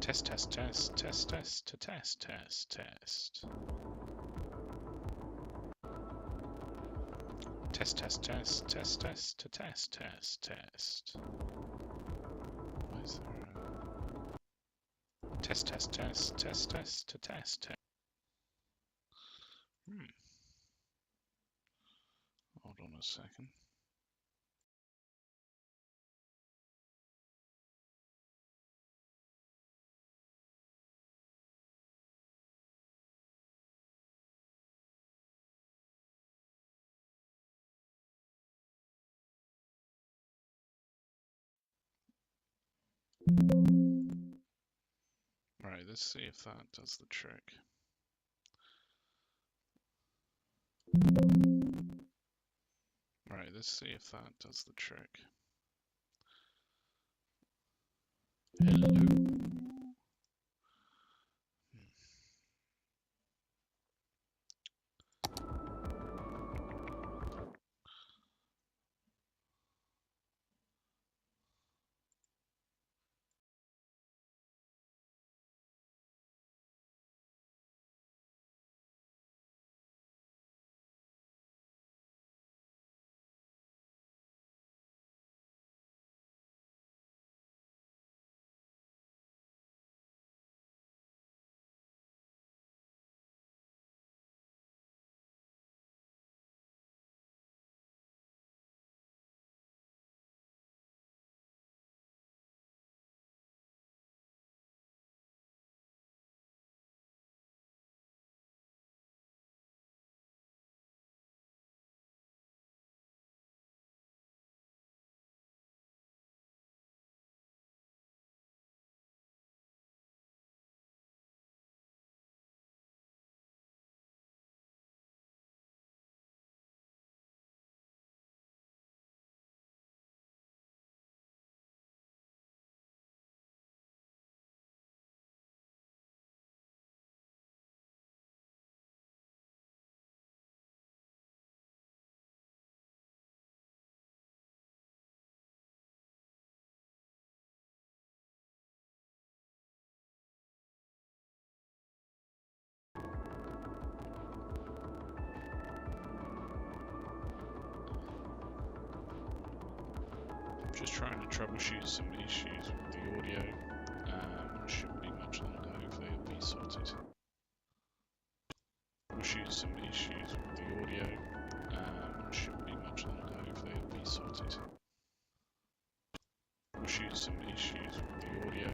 Test, test, test, test, test, to test, test, test. Test, test, test, test, test, to test, test, test. Why is there a... Test, test, test, test, test, to test, test. Hold on a second. Right, let's see if that does the trick. Right, let's see if that does the trick. Hello? Just trying to troubleshoot some issues with the audio. Shouldn't be much longer, hopefully it'll be sorted. Troubleshoot some issues with the audio. Shouldn't be much longer, hopefully it'll be sorted. Troubleshoot some issues with the audio.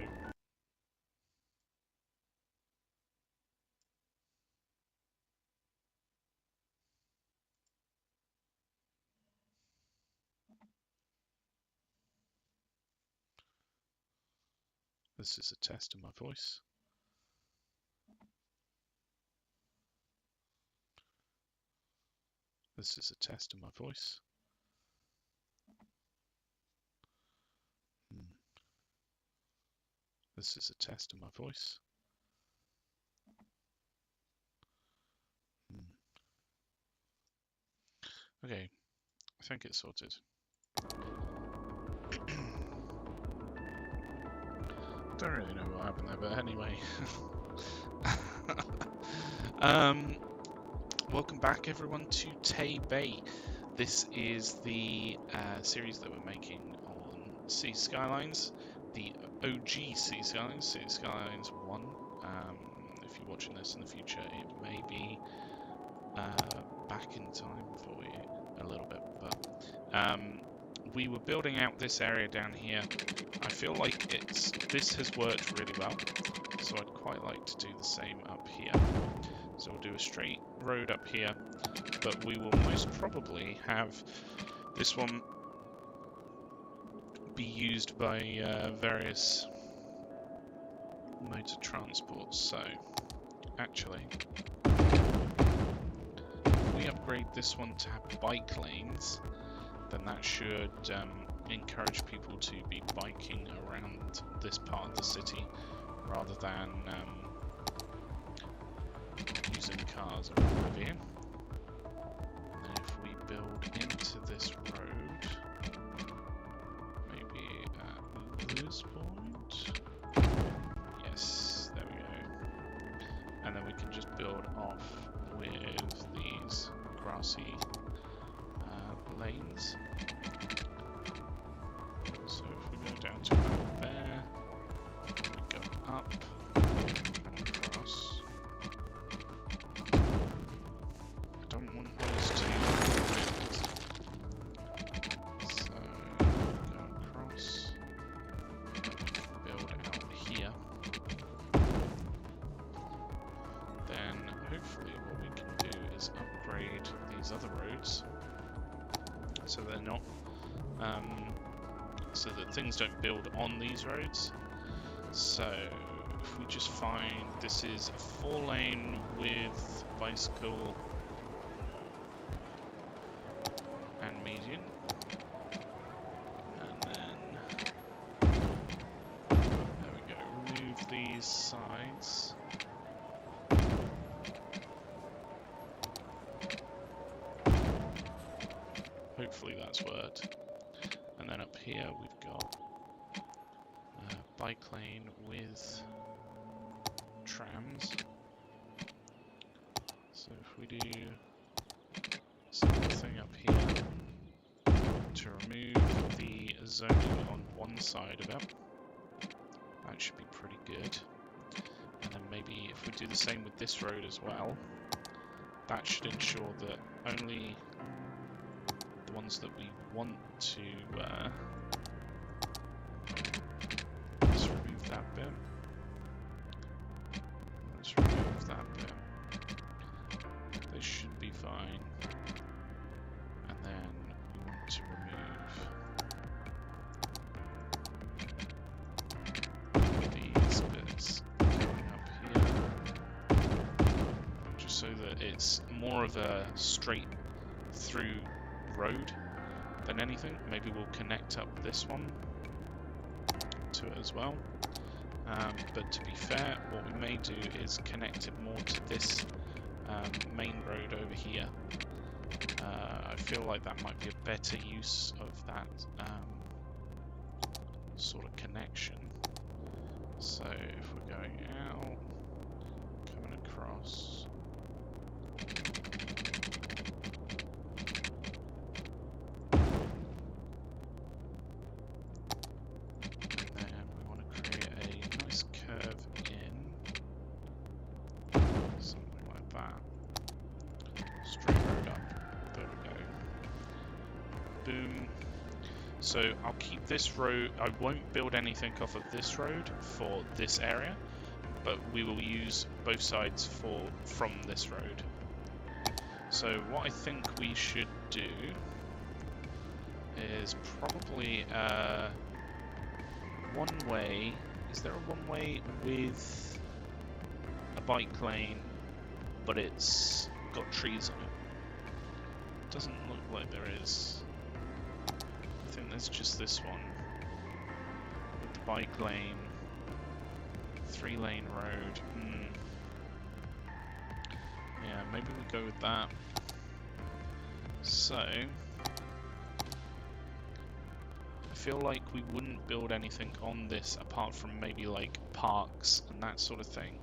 This is a test of my voice. This is a test of my voice. This is a test of my voice. Okay, I think it's sorted. Don't really know what happened there, but anyway. Welcome back everyone to Tay Bay. This is the series that we're making on Cities Skylines, the OG Cities Skylines, Cities Skylines 1. If you're watching this in the future, it may be back in time for you a little bit, but we were building out this area down here. I feel like this has worked really well, so I'd quite like to do the same up here. So we'll do a straight road up here, but we will most probably have this one be used by various modes of transport. So actually, if we upgrade this one to have bike lanes, then that should encourage people to be biking around this part of the city rather than using cars or what have you. And if we build into this road, maybe at this point, yes. just build off with these grassy lanes. So if we go down to about there, we go up and across. I don't want those to connect. So go across, build out here. Then hopefully what we can do is upgrade these other roads so they're not so that things don't build on these roads. So if we just find this is a 4-lane with bicycle and median, and then there we go, remove these sides. Hopefully that's worked. And then up here we've got a bike lane with trams. So if we do something up here to remove the zoning on one side of it, that should be pretty good. And then maybe if we do the same with this road as well, that should ensure that only the ones that we want to let's remove that bit. Let's remove that bit. They should be fine. And then we want to remove these bits going up here, just so that it's more of a straight through road than anything. Maybe we'll connect up this one to it as well. But to be fair, what we may do is connect it more to this main road over here. I feel like that might be a better use of that sort of connection. So if we're going out, coming across, so I'll keep this road. I won't build anything off of this road for this area, but we will use both sides from this road. So what I think we should do is probably one way. Is there a one way with a bike lane, but it's got trees on it? Doesn't look like there is. I think there's just this one with the bike lane, 3-lane road. Yeah, maybe we go with that. So I feel like we wouldn't build anything on this apart from maybe like parks and that sort of thing.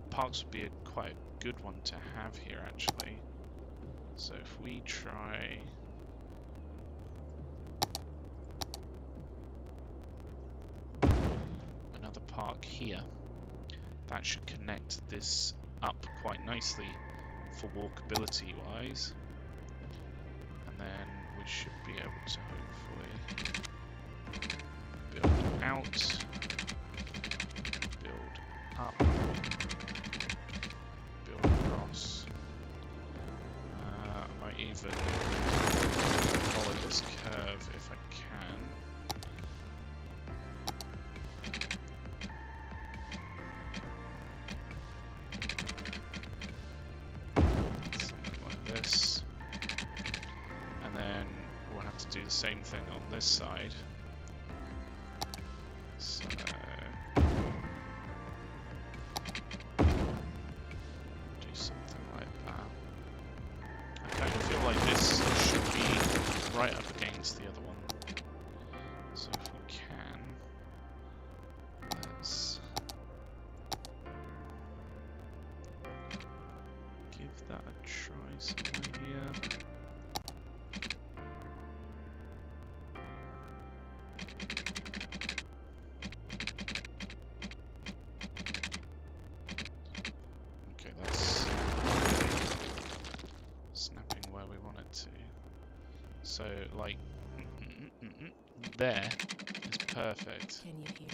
Parks would be quite a good one to have here actually. So if we try another park here, that should connect this up quite nicely for walkability wise, and then we should be able to hopefully build out, build up, build across. I might even follow this curve if I can. Same thing on this side. So do something like that. I kind of feel like this should be right up against the other one. So if we can, let's that a try somewhere here. Okay, that's snapping where we want it to. So, like, there is perfect. Can you hear?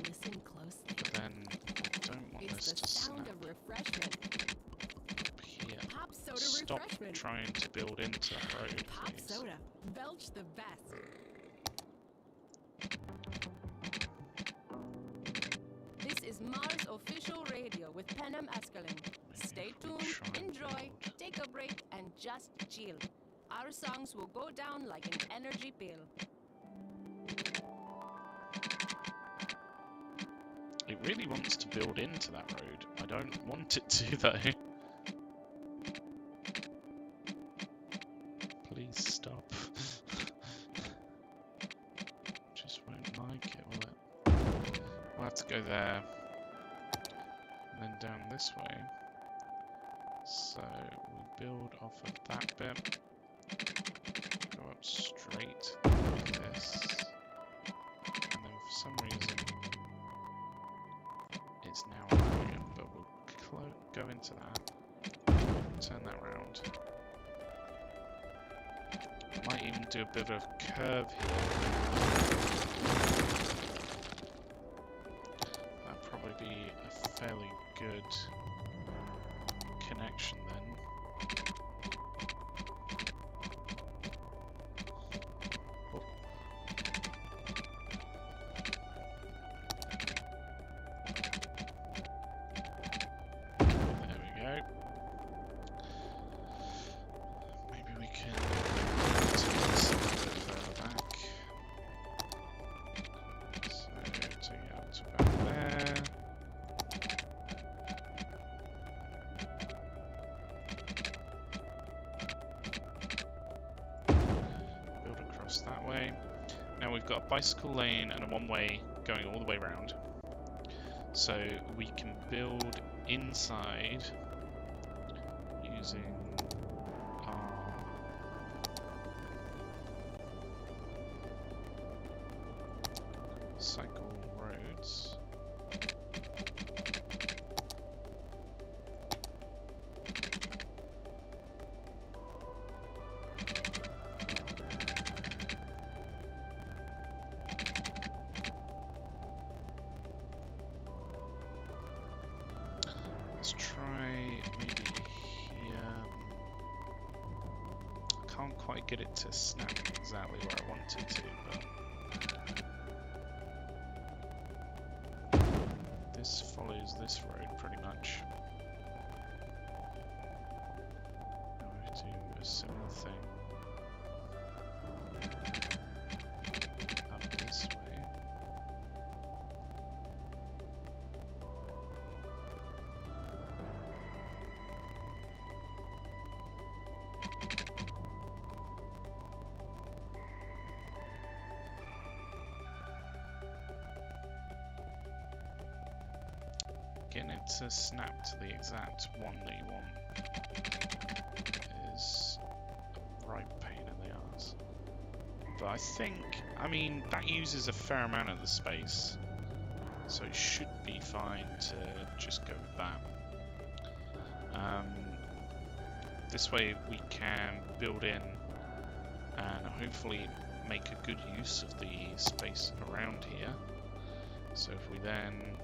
Listen closely. But then I don't want this to sound snap of refreshment. up here. Pop soda Stop refreshment. trying to build into that road, Pop please. soda. Belch the best. This is Mars Official Radio with Penem Escalin. Stay tuned, enjoy, take a break, and just chill. Our songs will go down like an energy pill. It really wants to build into that road. I don't want it to, though. Please stop. Just won't like it, will it? We'll have to go there. And then down this way. So we build off of that bit. Go up straight like this. And then for some reason it's now allowing it, but we'll go into that. Turn that round. Might even do a bit of a curve here. That'd probably be a fairly good connection then. Oh. There we go. Maybe we can take this a bit further back. So take it up to about there. Build across that way. Now we've got a bicycle lane and a one-way going all the way around. So we can build inside using our cycle roads. Let's try maybe here. I can't quite get it to snap exactly where I want it to, but this follows this road pretty much. I do a similar thing up this way. Getting it to snap to the exact one that you want is a right pain in the arse. But I think, I mean, that uses a fair amount of the space, so it should be fine to just go with that. This way we can build in and hopefully make a good use of the space around here. So if we then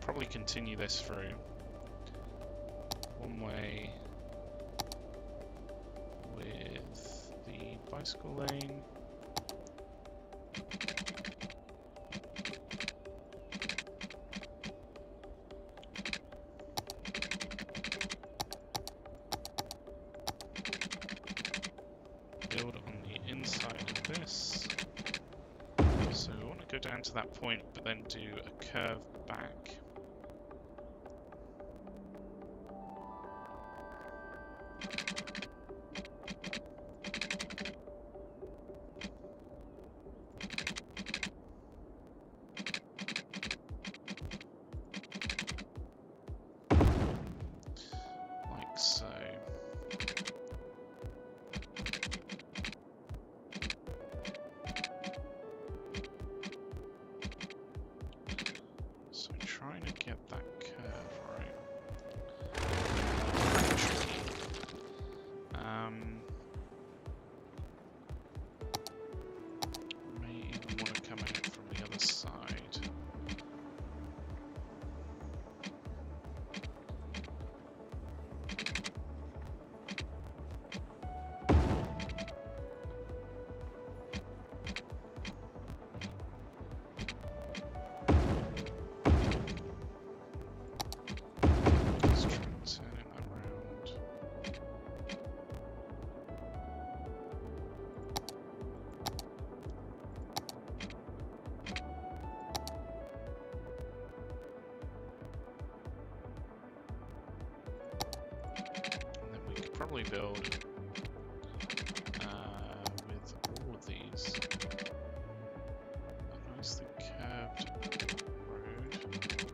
probably continue this through one way with the bicycle lane. Build on the inside of this. So we want to go down to that point, but then do a curve back. probably build with all of these a nicely curved road.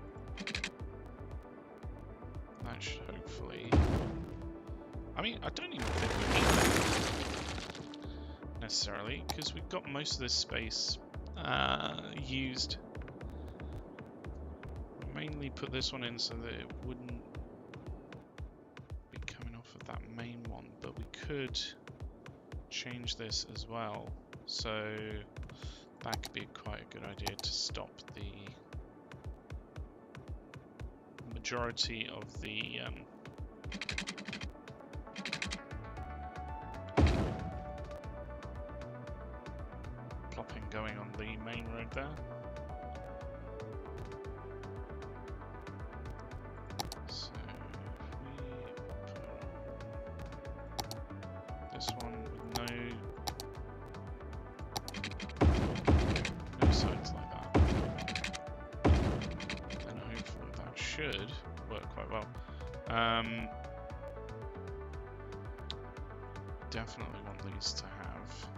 That should hopefully... I mean, I don't even think we need that necessarily, because we've got most of this space used. Mainly put this one in so that it wouldn't be coming off of that main one, but we could change this as well, so that could be quite a good idea to stop the majority of the plopping going on the main road there. So if we put this one with no signs like that, then hopefully that should work quite well. Definitely want these to have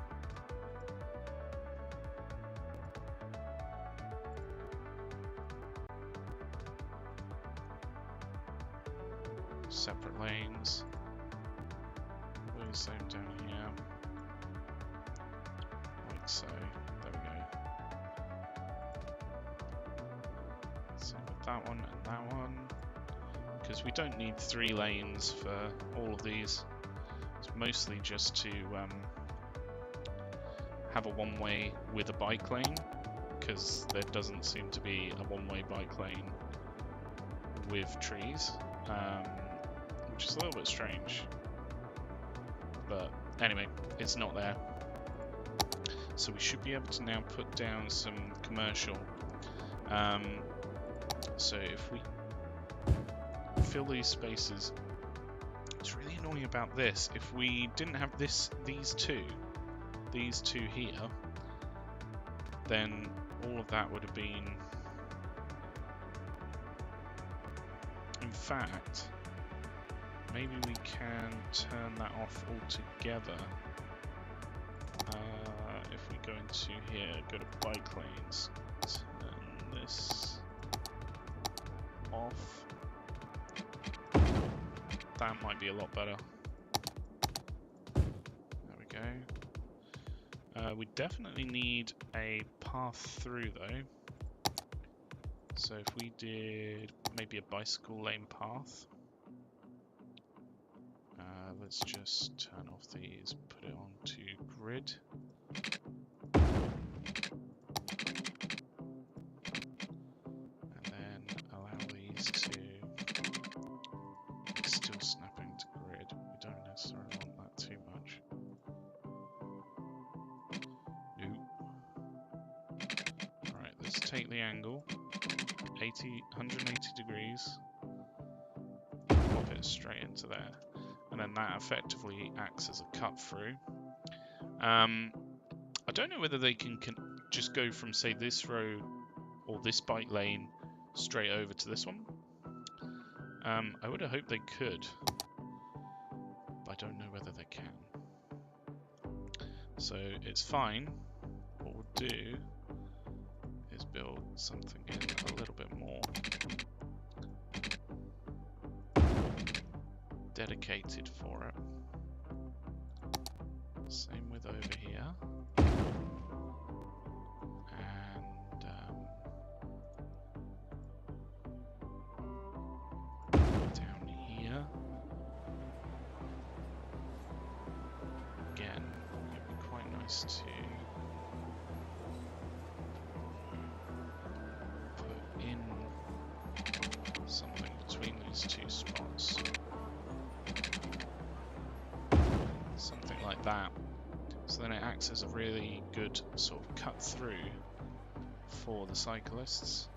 separate lanes. We'll same down here, like so. There we go. Same with that one and that one, because we don't need 3 lanes for all of these. It's mostly just to have a one-way with a bike lane, because there doesn't seem to be a one-way bike lane with trees, which is a little bit strange. But anyway, it's not there. So we should be able to now put down some commercial. So if we fill these spaces, it's really annoying about this. If we didn't have these two here, then all of that would have been. In fact, maybe we can turn that off altogether. If we go into here, go to bike lanes, turn this off. That might be a lot better. There we go. We definitely need a path through though. So if we did maybe a bicycle lane path. Let's just turn off these, put it onto grid. And then allow these to still snapping to grid. We don't necessarily want that too much. Nope. Alright, let's take the angle. 180 degrees. Pop it straight into there. And then that effectively acts as a cut through. I don't know whether they can just go from, say, this road or this bike lane straight over to this one. I would have hoped they could, but I don't know whether they can. So it's fine. What we'll do is build something in a little bit more dedicated for it. Same with over here. And down here. Again, it'd be quite nice to put in something between these two spots. Something like that. So then it acts as a really good sort of cut through for the cyclists.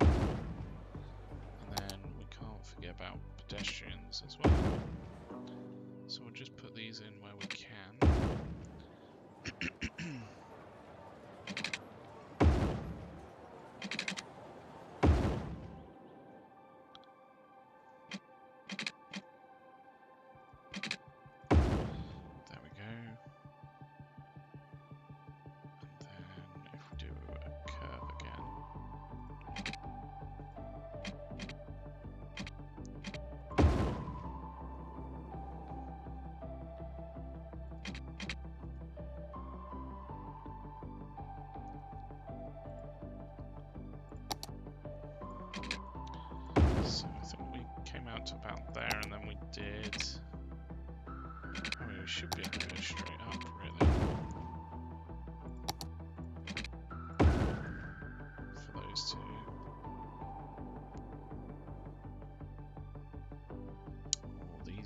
And then we can't forget about pedestrians as well. So we'll just put these in where we can.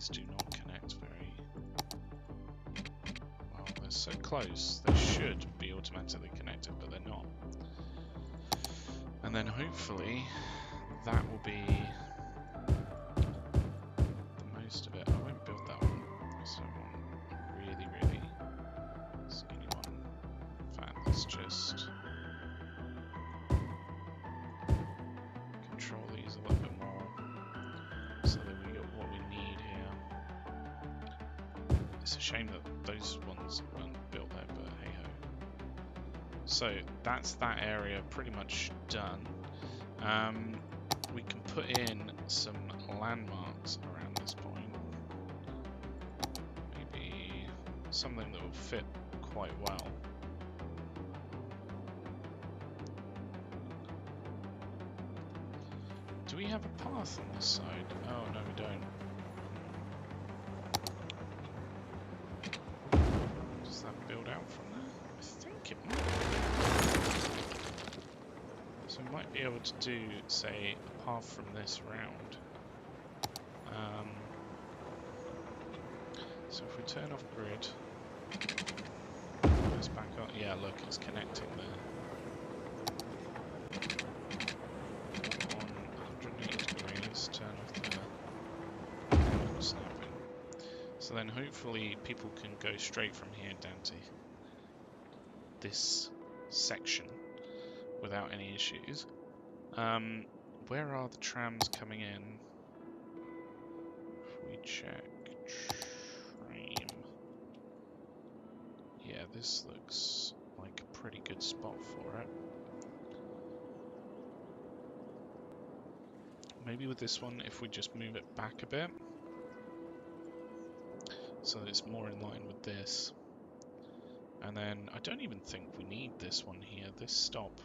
these do not connect very well. They're so close. They should be automatically connected, but they're not. And then hopefully that will be the most of it. I won't build that one. So I want a really, really skinny one. In fact, let's just control these a little bit more so that we got what we need here. It's a shame that those ones weren't built there, but hey ho. So that's that area pretty much done. We can put in some landmarks around this point. Maybe something that will fit quite well. Do we have a path on this side? Oh, no, we don't. Does that build out from there? I think it might. So we might be able to do, say, a path from this round. So if we turn off grid, let's back up. Yeah, look, it's connecting there. On 180 degrees, turn off the snapping. So then hopefully people can go straight from here down to this section without any issues. Where are the trams coming in? If we check tram. Yeah, this looks like a pretty good spot for it. Maybe with this one, if we just move it back a bit, so that it's more in line with this. And then I don't even think we need this one here, this stop.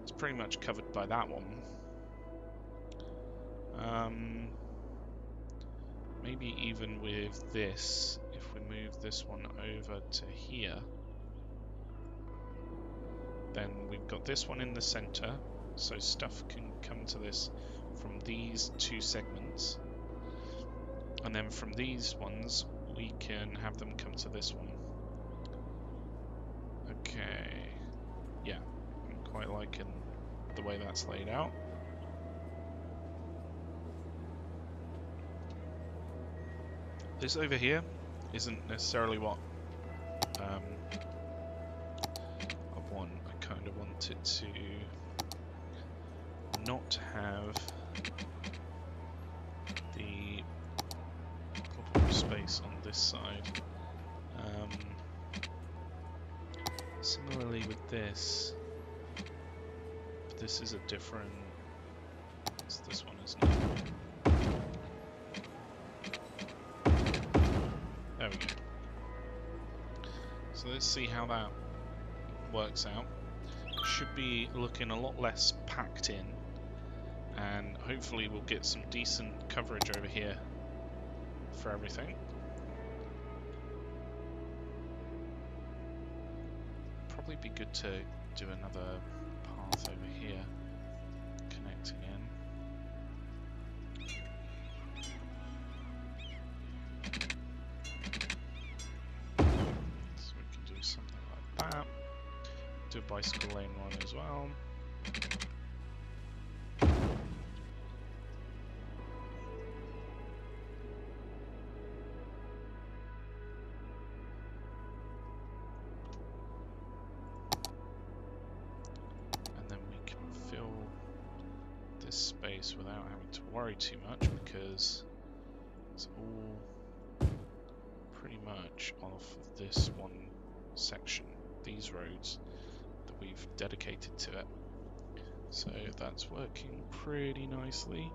It's pretty much covered by that one. Maybe even with this, if we move this one over to here, then we've got this one in the center, so stuff can come to this from these two segments. And then from these ones, we can have them come to this one. Okay. Yeah, I'm quite liking the way that's laid out. This over here isn't necessarily what I want. I kind of want it to not have the pop-up space on this side. Similarly with this, but this is a different. It's this one, isn't it? There we go. So let's see how that works out. Should be looking a lot less packed in, and hopefully we'll get some decent coverage over here for everything. Probably be good to do another path over here, connecting in. So we can do something like that. Do a bicycle lane one as well. Space without having to worry too much, because it's all pretty much off of this one section, these roads that we've dedicated to it. So that's working pretty nicely.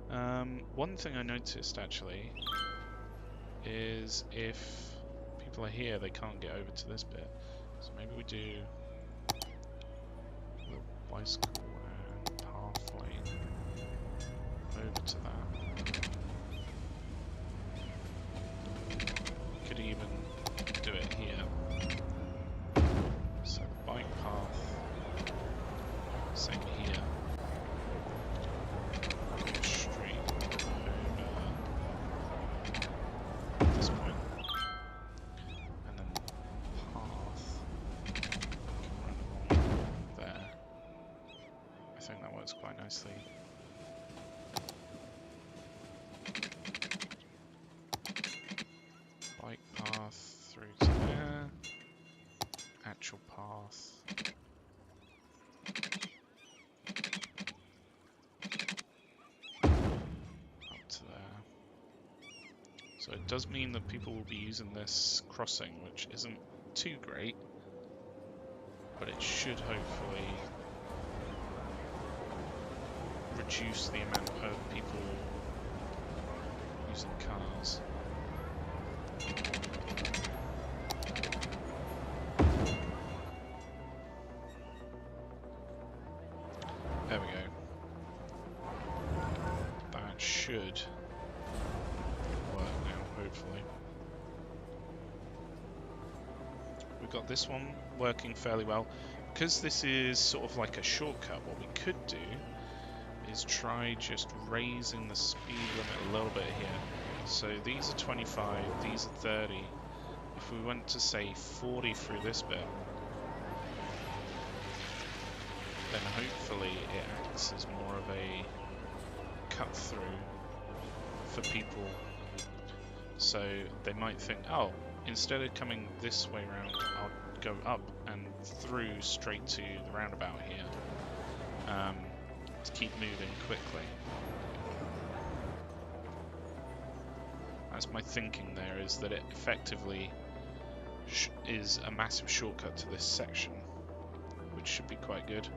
One thing I noticed actually is if people are here, they can't get over to this bit. So maybe we do a little bicycle and path lane over to that. Could even do it here. So the bike path, same here. Go straight over quickly. Bike path through to there. Actual path. Up to there. So it does mean that people will be using this crossing, which isn't too great, but it should hopefully reduce the amount of people using cars. There we go. That should work now, hopefully. We've got this one working fairly well. Because this is sort of like a shortcut, what we could do is try just raising the speed limit a little bit here. So these are 25, these are 30. If we went to say 40 through this bit, then hopefully it acts as more of a cut through for people. So they might think, oh, instead of coming this way around, I'll go up and through straight to the roundabout here. To keep moving quickly. That's my thinking there, is that it effectively is a massive shortcut to this section, which should be quite good.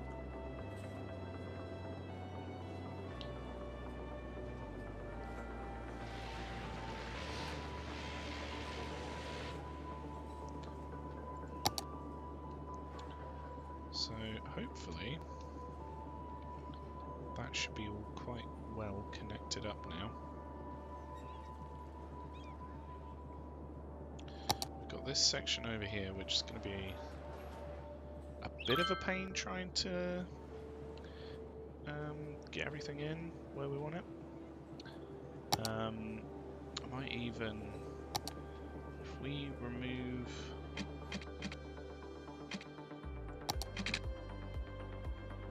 So hopefully that should be all quite well connected up now. We've got this section over here, which is going to be a bit of a pain trying to get everything in where we want it. I might even, if we remove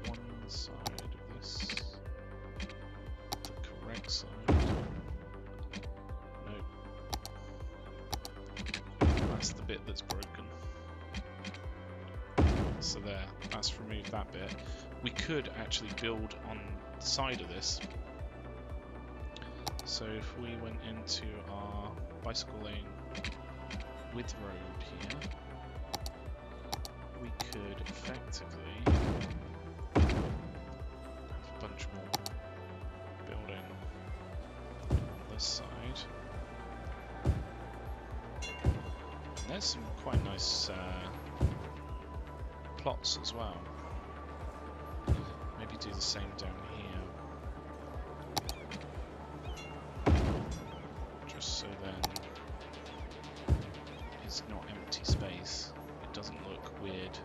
one side of this, the correct side. Nope. That's the bit that's broken. So there, that's removed that bit. We could actually build on the side of this. So if we went into our bicycle lane with road here, we could effectively have a bunch more building on this side. And there's some quite nice plots as well. Maybe do the same down here. Just so then it's not empty space. It doesn't look weird.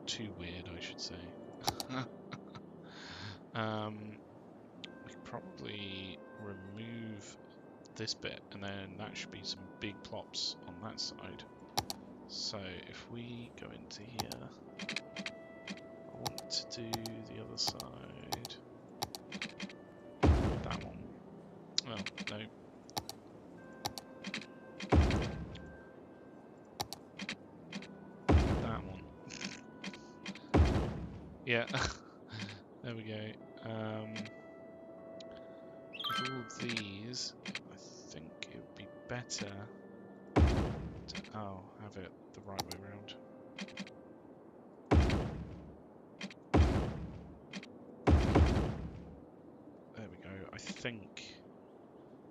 Too weird, I should say. We could probably remove this bit, and then that should be some big plops on that side. So if we go into here, I want to do the other side. That one. Oh, no. That one. Yeah. There we go. With all of these, I think it would be better to, have it the right way around. There we go. I think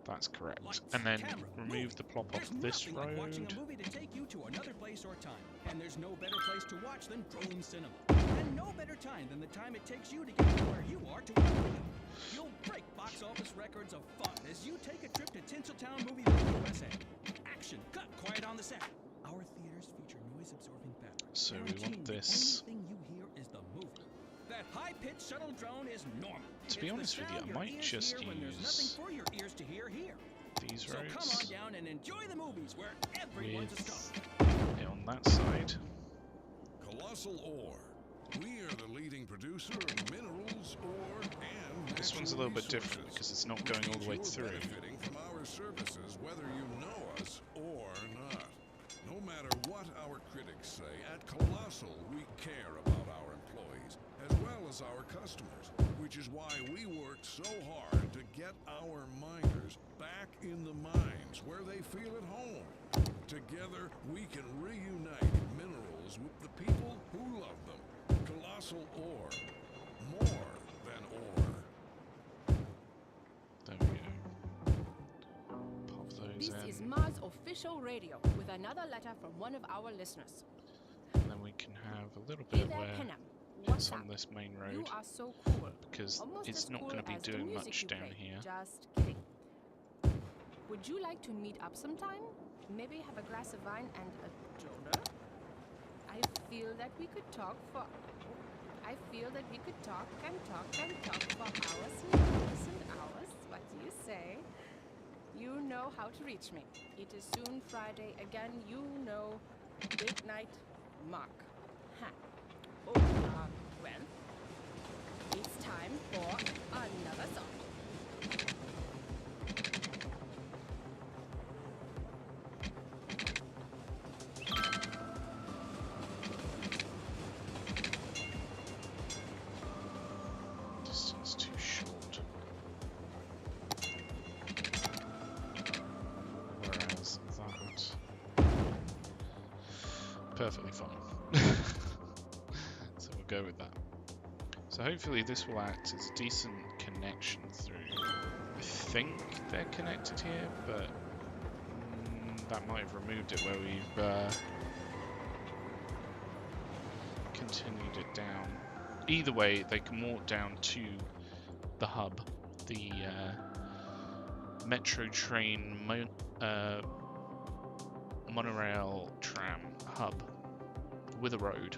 that's correct. Lights, And then camera, remove move. the plop off this There's nothing like watching road. a movie to take you to another place or time. And there's no better place to watch than Drone Cinema. And no better time than the time it takes you to get from where you are to where we are. You'll break box office records of fun as you take a trip to Tinseltown Movieville, USA. Action, cut, quiet on the set. Our theaters feature noise-absorbing fabric. So we want this. The only thing you hear is the movie. That high-pitched shuttle drone is normal. To be honest with you, I might just use when there's nothing for your ears to hear here. these So come on roads down and enjoy the movies where everyone's a star. with it on that side. Colossal Ore. We are the leading producer of minerals, ore, and This one's a natural little bit different resources, because it's not which going all means the way you're through. benefiting from our services whether you know us or not. No matter what our critics say, at Colossal we care about our employees as well as our customers, which is why we work so hard to get our miners back in the mines where they feel at home. Together, we can reunite minerals with the people who love them. Colossal Ore. More than ore. There we go. Pop those This is in, Mars Official Radio with another letter from one of our listeners. and then we can have a little bit Hey of there, where Penham. it's What's on up? this main You road, are so cool. because Almost it's as not cool going to be as the doing music much you down play. here. Just kidding. Would you like to meet up sometime? Maybe have a glass of wine and a donor? I feel that we could talk for hours and hours and hours. What do you say? You know how to reach me. It is soon Friday again. You know, date night, Mark. Huh. Oh, well, it's time for another song. Distance too short. Whereas that perfectly fine. So we'll go with that. So hopefully this will act as a decent connection through. I think they're connected here, but that might have removed it where we've continued it down. Either way, they can walk down to the hub, the metro train monorail tram hub with a road,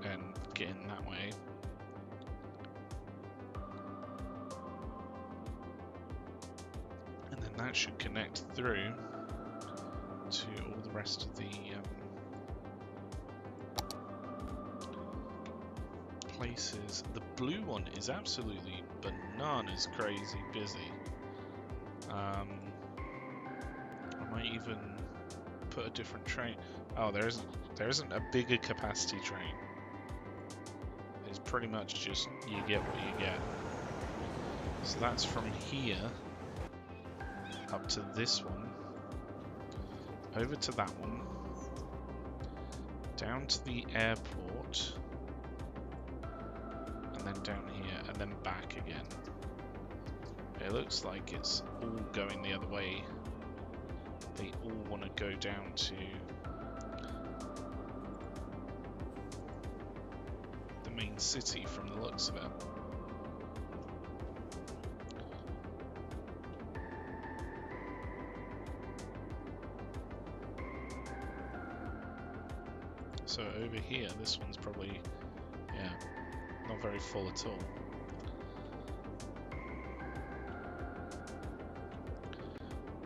and get in that way. And then that should connect through to all the rest of the places. The blue one is absolutely bananas crazy busy. I might even put a different train. Oh, there isn't a bigger capacity train. It's pretty much just you get what you get. So that's from here up to this one, over to that one, down to the airport, and then down here, and then back again. It looks like it's all going the other way. They all want to go down to the main city from the looks of it. So over here, this one's probably, yeah, not very full at all.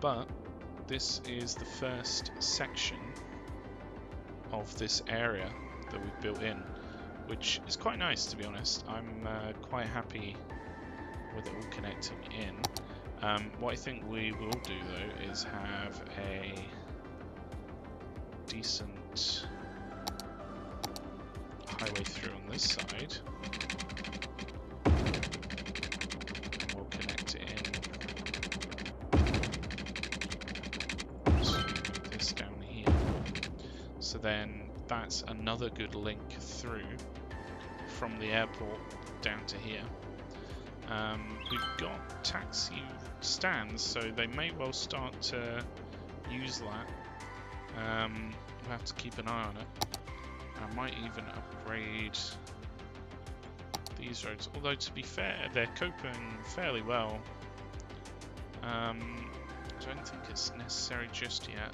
But this is the first section of this area that we've built in, which is quite nice, to be honest. I'm quite happy with it all connecting in. What I think we will do though is have a decent highway through on this side, and we'll connect it in to this down here. So then that's another good link through from the airport down to here. We've got taxi stands, so they may well start to use that. We'll have to keep an eye on it. I might even upgrade these roads, although to be fair, they're coping fairly well. I don't think it's necessary just yet.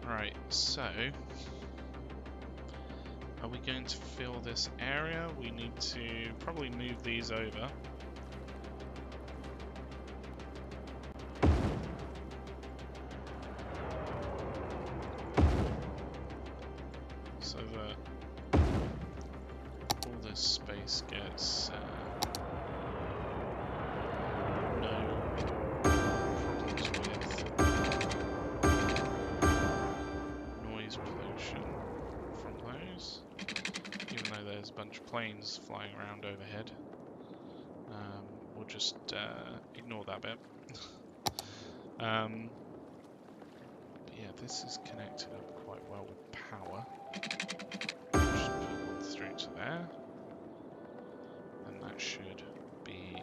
Right, so I we going to fill this area? We need to probably move these over. So that all this space gets no problems with noise pollution from those, even though there's a bunch of planes flying around overhead. We'll just ignore that bit. But yeah, this is connected up quite well with power. Just put one through to there, and that should be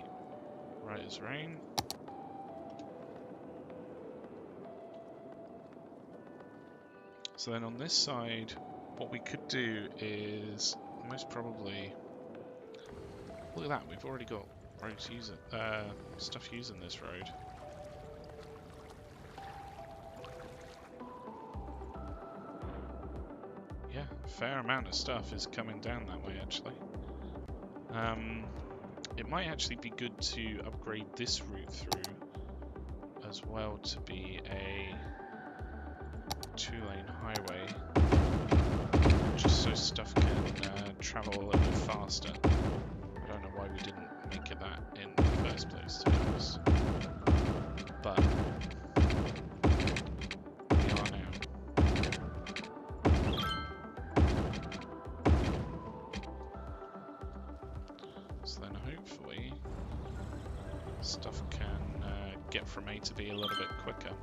right as rain. So then on this side, what we could do is most probably, look at that, we've already got roads using stuff using this road. Yeah, a fair amount of stuff is coming down that way actually. It might actually be good to upgrade this route through as well to be a 2-lane highway, just so stuff can travel a little bit faster. I don't know why we didn't make it that in the first place, to be honest. But we are now. So then hopefully stuff can get from A to B a little bit quicker.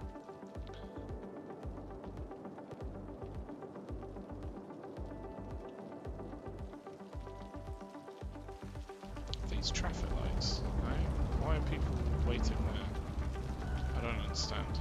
These traffic lights, right? Why are people waiting there? I don't understand.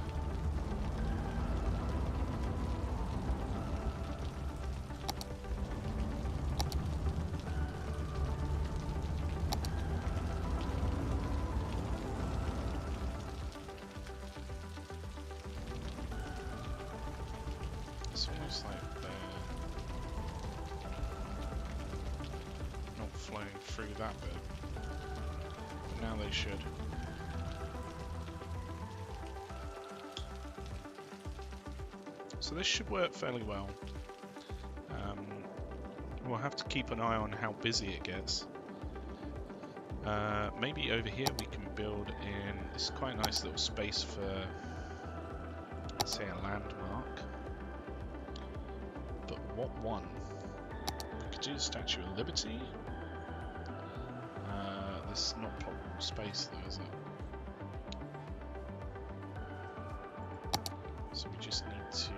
It's almost like they're not flowing through that bit. But now they should. So this should work fairly well. We'll have to keep an eye on how busy it gets. Maybe over here we can build in, it's quite a nice little space for, let's say, a landmark. But what one? We could do the Statue of Liberty. This is not proper space though, is it? So we just need to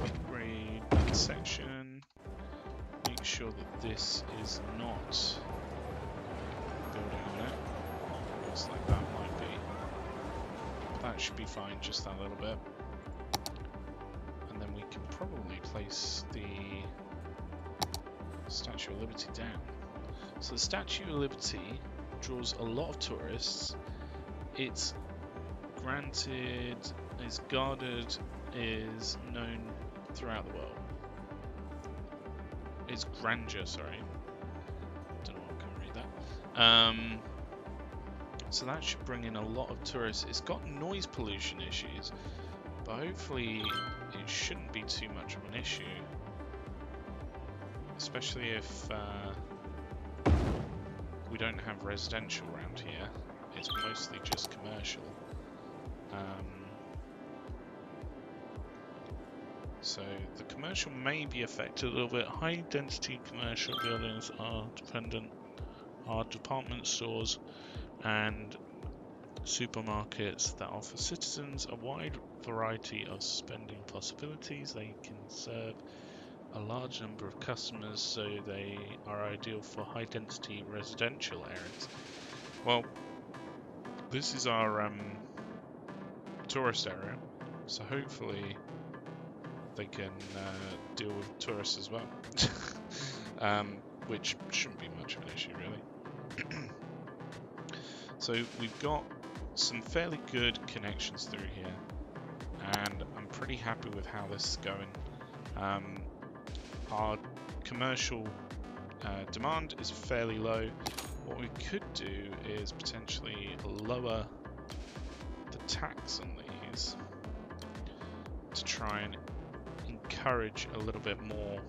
upgrade that section, make sure that this is not building on it. Looks like that might be. But that should be fine, just that little bit. And then we can probably place the Statue of Liberty down. So the Statue of Liberty draws a lot of tourists. It's granted, is guarded, is known throughout the world. It's grandeur, sorry. Don't know why I can't read that. So that should bring in a lot of tourists. It's got noise pollution issues, but hopefully it shouldn't be too much of an issue. Especially if we don't have residential around here. It's mostly just commercial. So the commercial may be affected a little bit. High density commercial buildings are department stores and supermarkets that offer citizens a wide variety of spending possibilities. They can serve a large number of customers, so they are ideal for high density residential areas. Well, this is our tourist area, so hopefully they can deal with tourists as well. Which shouldn't be much of an issue really. So we've got some fairly good connections through here, and I'm pretty happy with how this is going. Our commercial demand is fairly low. What we could do is potentially lower the tax on these to try and encourage a little bit more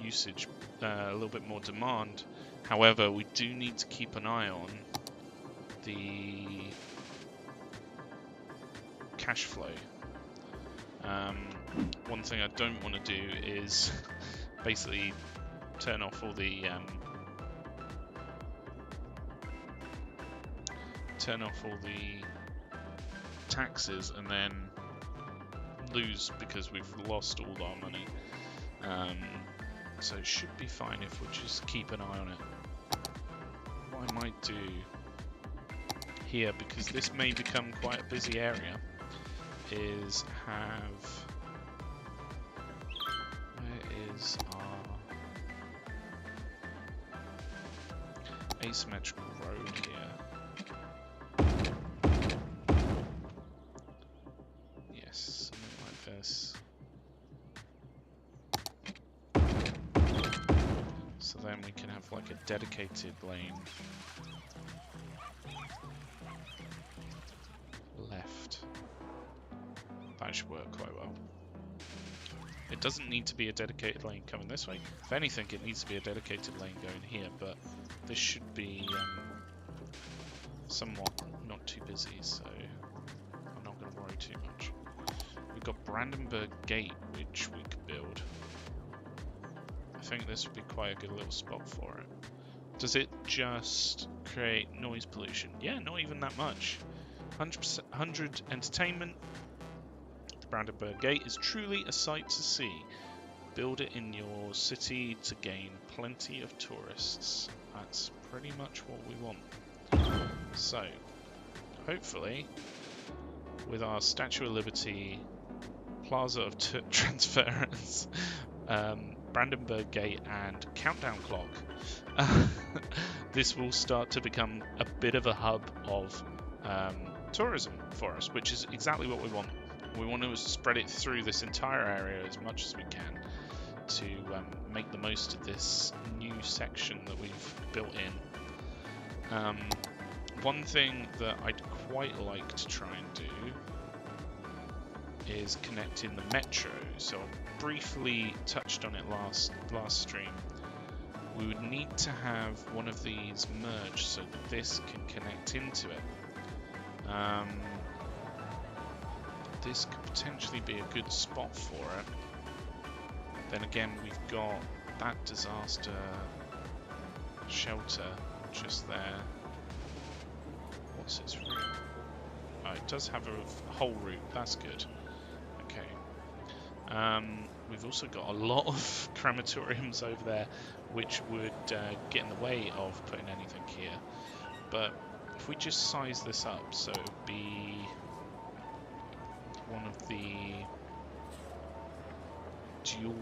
usage, a little bit more demand. However, we do need to keep an eye on the cash flow. One thing I don't want to do is basically turn off all the taxes and then lose because we've lost all our money. So it should be fine if we just keep an eye on it. What I might do here, because this may become quite a busy area, is have... Where is our asymmetrical road here? Yes, something like this. So then we can have like a dedicated lane left. That should work quite well. It doesn't need to be a dedicated lane coming this way. If anything, it needs to be a dedicated lane going here, but this should be somewhat not too busy, so I'm not going to worry too much. We've got Brandenburg Gate, which we could build. I think this would be quite a good little spot for it. Does it just create noise pollution? Yeah, not even that much. 100 entertainment. The Brandenburg Gate is truly a sight to see. Build it in your city to gain plenty of tourists. That's pretty much what we want. So, hopefully, with our Statue of Liberty, Plaza of Transference, Brandenburg Gate and Countdown Clock, this will start to become a bit of a hub of tourism for us, which is exactly what we want. We want to spread it through this entire area as much as we can to make the most of this new section that we've built in. One thing that I'd quite like to try and do is connect in the metro. So I briefly touched on it last stream. We would need to have one of these merge so that this can connect into it. This could potentially be a good spot for it. Then again, we've got that disaster shelter just there. What's its route? Oh, it does have a whole route. That's good. Okay. We've also got a lot of crematoriums over there, which would get in the way of putting anything here. But if we just size this up, so it would be one of the dual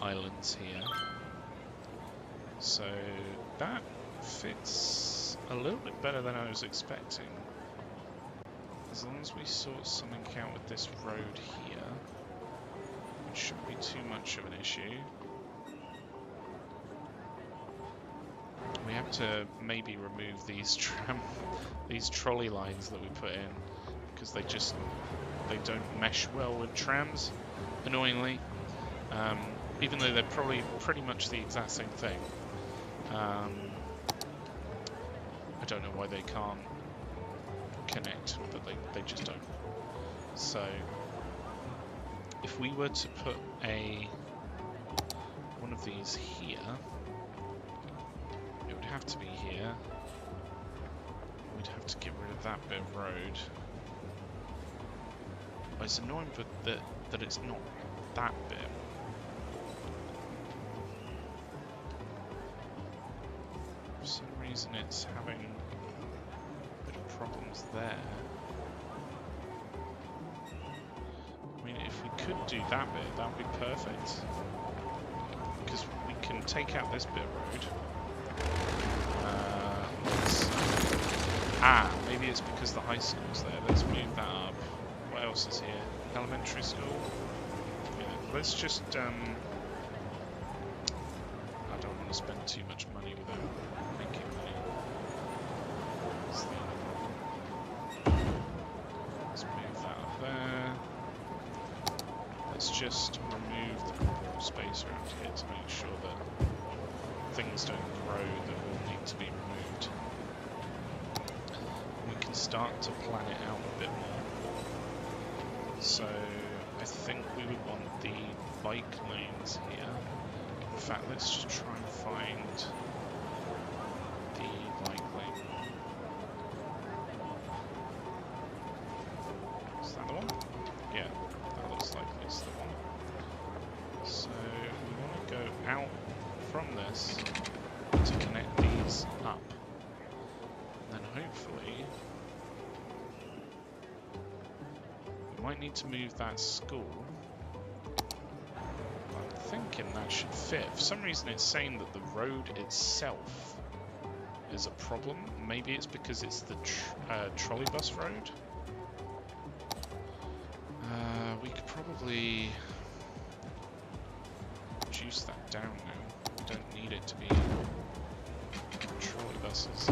islands here. So that fits a little bit better than I was expecting. As long as we sort something out with this road here, it shouldn't be too much of an issue. We have to maybe remove these trolley lines that we put in, because they don't mesh well with trams, annoyingly. Even though they're probably pretty much the exact same thing. I don't know why they can't connect, but they just don't. So if we were to put one of these here, it would have to be here. We'd have to get rid of that bit of road. It's annoying that it's not that bit. For some reason it's having a bit of problems there. I mean, if we could do that bit, that would be perfect. Because we can take out this bit of road, Maybe it's because the high school's there. Let's move that up. What else is here? Elementary school. Yeah, let's just. I don't want to spend too much money without making money. That's the other problem. Let's move that up there. Let's just remove the corporal space around here to make sure that things don't grow that will need to be removed. We can start to plan it out a bit more. So I think we would want the bike lanes here. In fact, let's just try and find the bike lane. Is that the one? Yeah, that looks like it's the one. So we want to go out from this to connect these up. And then hopefully we might need to move that school. I'm thinking that should fit. For some reason it's saying that the road itself is a problem. Maybe it's because it's the trolley bus road. We could probably reduce that down now. We don't need it to be trolley buses.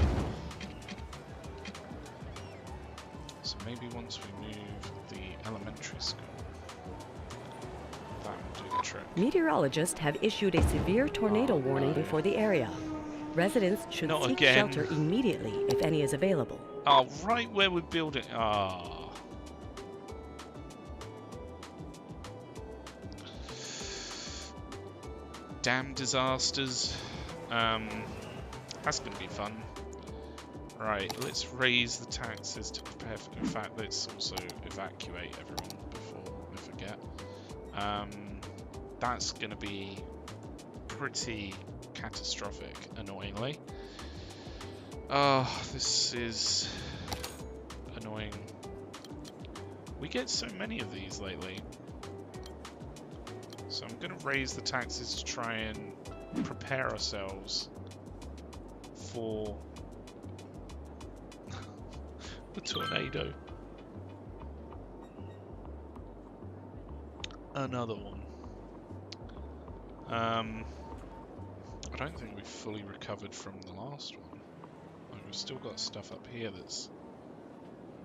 So maybe once we move the elementary school, that will do the trick. Meteorologists have issued a severe tornado warning before the area. Residents should Not seek again. shelter immediately if any is available. Oh, right where we're building. Ah. Damn disasters. That's going to be fun. Right, let's raise the taxes to prepare for. In fact, let's also evacuate everyone before we forget. That's going to be pretty catastrophic, annoyingly. Oh, this is annoying. We get so many of these lately. So I'm going to raise the taxes to try and prepare ourselves for the tornado. Another one. I don't think we've fully recovered from the last one. Like, we've still got stuff up here that's...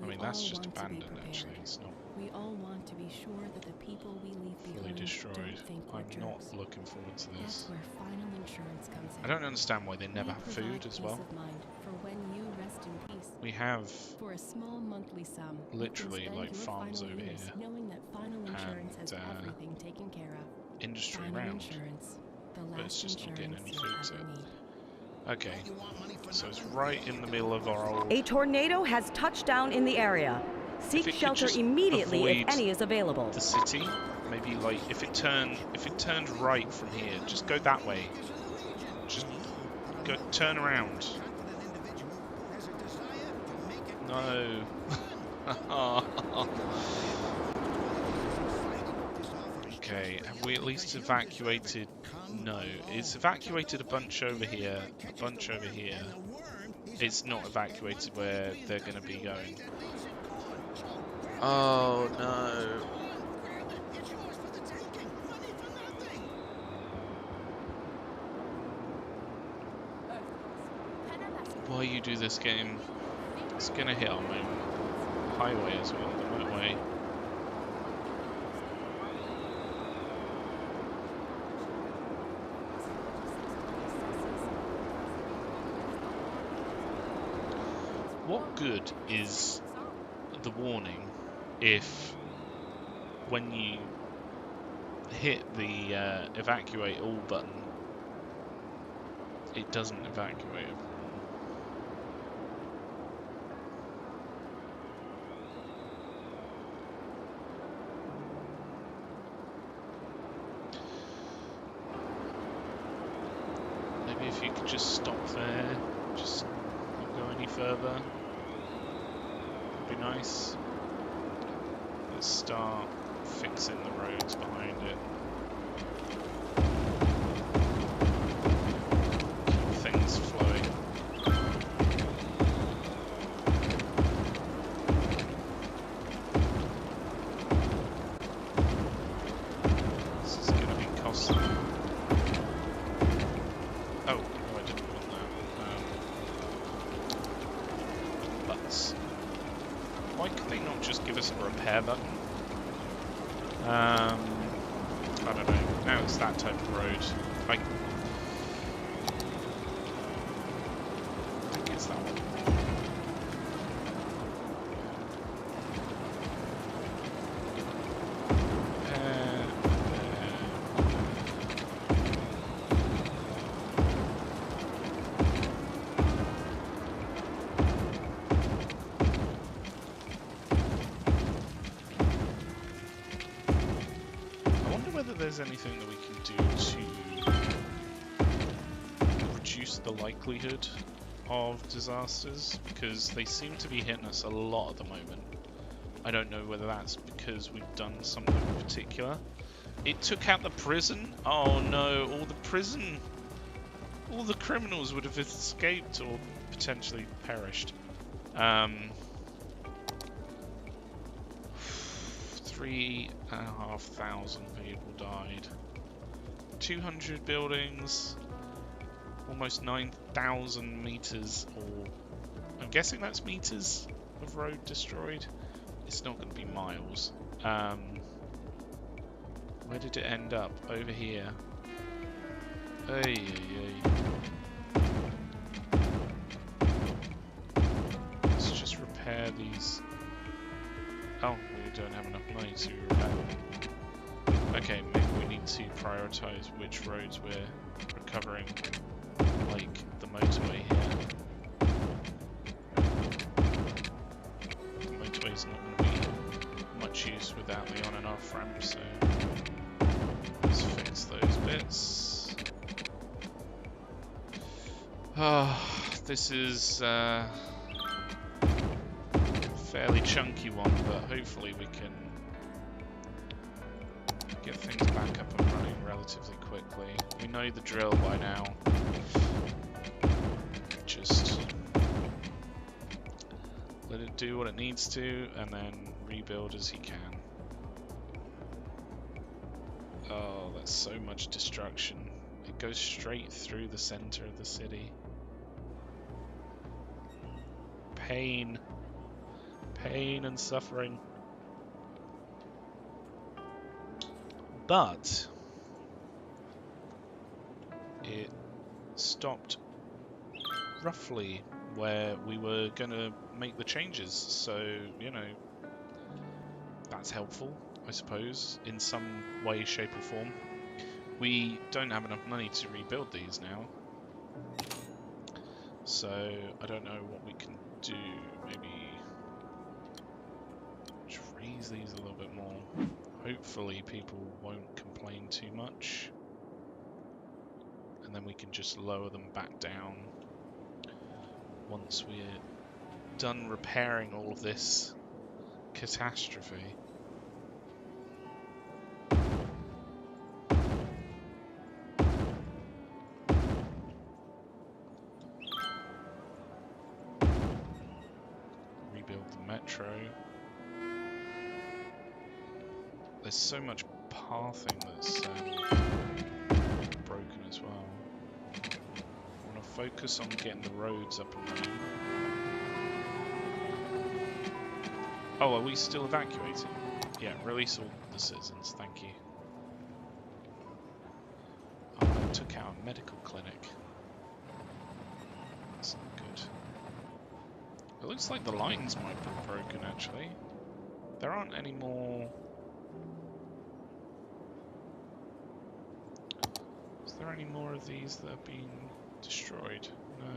I mean, that's just abandoned, actually. It's not We all want to be sure that the people we leave fully behind destroyed. don't think we're I'm not jerks. looking forward to That's this. where final insurance comes in. I don't understand why they never We have provide food as peace well. of mind for when you rest in peace. We have For a small monthly sum, you can literally spend like your farms final over years here knowing that final insurance has and, everything taken care of. industry Final around, insurance, the but it's last just not getting insurance any you'll food to ever it. need. Okay, so it's right in the middle of our old... A tornado has touched down in the area. If Seek it could shelter just immediately if avoid any is available. the city, maybe like if it turned right from here, just go that way. Just go turn around. No. Okay, have we at least evacuated? No, it's evacuated a bunch over here, a bunch over here. It's not evacuated where they're going to be going. Oh no. Why you do this game? It's going to hit our main highway as well, the motorway. What good is the warning if when you hit the evacuate all button it doesn't evacuate everyone? Maybe if you could just stop there, just not go any further. Be nice. Let's start fixing the roads behind it. Things Why could they not just give us a repair button? I don't know. Now it's that type of road. I think it's that one. There's anything that we can do to reduce the likelihood of disasters, because they seem to be hitting us a lot at the moment. I don't know whether that's because we've done something particular. It took out the prison? Oh no, all the criminals would have escaped or potentially perished. 3,500 people died. 200 buildings, almost 9,000 meters, or I'm guessing that's meters of road destroyed. It's not going to be miles. Where did it end up? Over here. Ay, ay, ay. Let's just repair these. Oh, we don't have enough money to repair them. Okay, maybe we need to prioritize which roads we're recovering, like the motorway here. The motorway's not going to be much use without the on and off ramp, so let's fix those bits. Oh, this is fairly chunky one, but hopefully we can get things back up and running relatively quickly. We know the drill by now. Just let it do what it needs to and then rebuild as you can. Oh, that's so much destruction. It goes straight through the center of the city. Pain. Pain and suffering. But it stopped roughly where we were going to make the changes, so, you know, that's helpful, I suppose, in some way, shape or form. We don't have enough money to rebuild these now, so I don't know what we can do. Maybe raise these a little bit more. Hopefully people won't complain too much, and then we can just lower them back down once we're done repairing all of this catastrophe. Rebuild the metro. There's so much pathing that's broken as well. I want to focus on getting the roads up and running. Oh, are we still evacuating? Yeah, release all the citizens, thank you. Oh, I took out a medical clinic. That's not good. It looks like the lines might be broken, actually. There aren't any more... Is there any more of these that have been destroyed? No.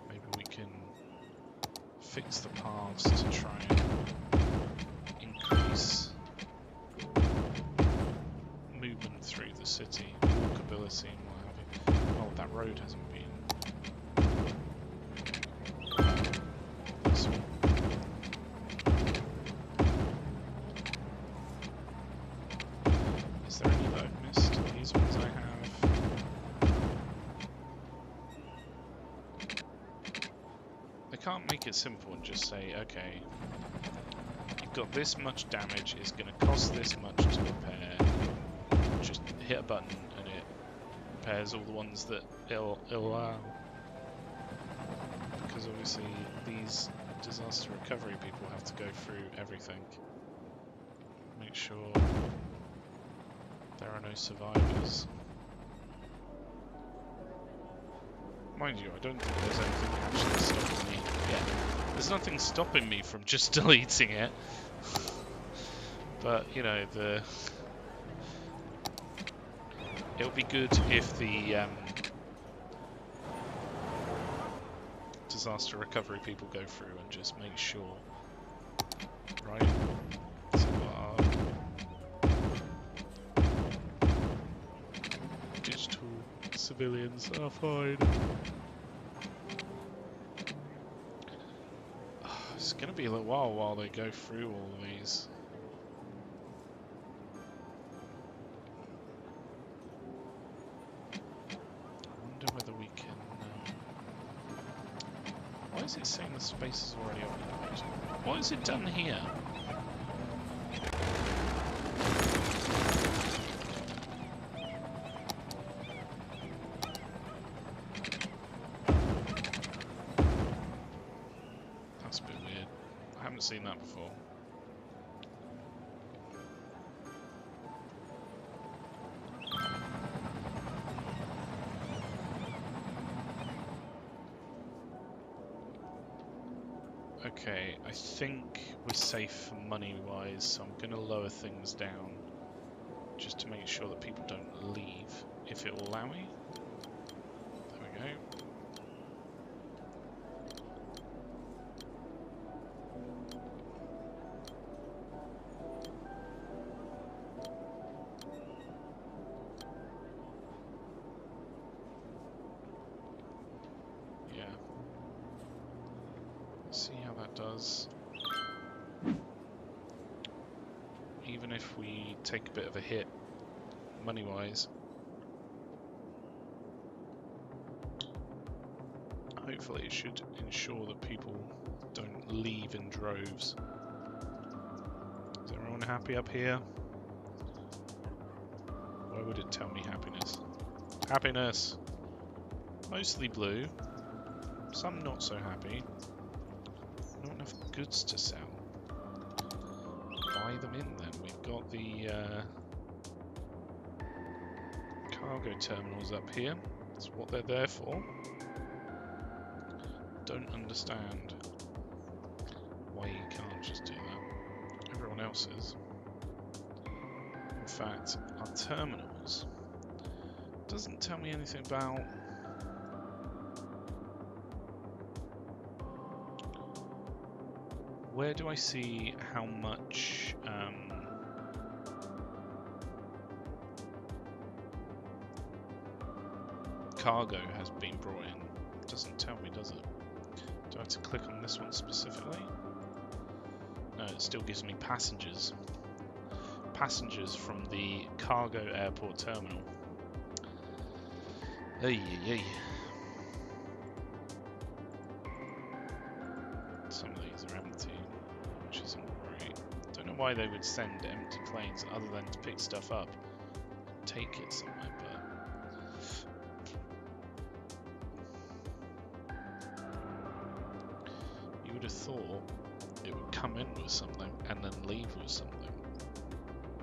Maybe we can fix the paths to try and increase movement through the city, walkability and what have you. Oh, that road hasn't been... Is there any that I've missed? These ones I have. They can't make it simple and just say, okay, you've got this much damage, it's going to cost this much to repair. hit a button and it repairs all the ones that it'll allow. Because obviously these disaster recovery people have to go through everything. Make sure there are no survivors. Mind you, I don't think there's anything actually stopping me. Yeah, there's nothing stopping me from just deleting it. But, you know, it'll be good if the disaster recovery people go through and just make sure, right? So digital civilians are fine. It's gonna be a little while they go through all of these. I wonder whether we can. Why is it saying the space is already occupied? What has it done here? That's a bit weird. I haven't seen that before. Okay, I think we're safe money-wise, so I'm going to lower things down just to make sure that people don't leave, if it will allow me. There we go. See how that does. Even if we take a bit of a hit money-wise, hopefully it should ensure that people don't leave in droves. Is everyone happy up here? Why would it tell me happiness? Happiness! Mostly blue. Some not so happy. Not enough goods to sell. Buy them in then. We've got the cargo terminals up here. That's what they're there for. Don't understand why you can't just do that. Everyone else is. In fact, our terminals doesn't tell me anything about. Where do I see how much cargo has been brought in? It doesn't tell me, does it? Do I have to click on this one specifically? No, it still gives me passengers. Passengers from the cargo airport terminal. Hey, hey, hey. Some of these are empty, which isn't great. Don't know why they would send empty planes other than to pick stuff up, take it somewhere, but you would have thought it would come in with something and then leave with something.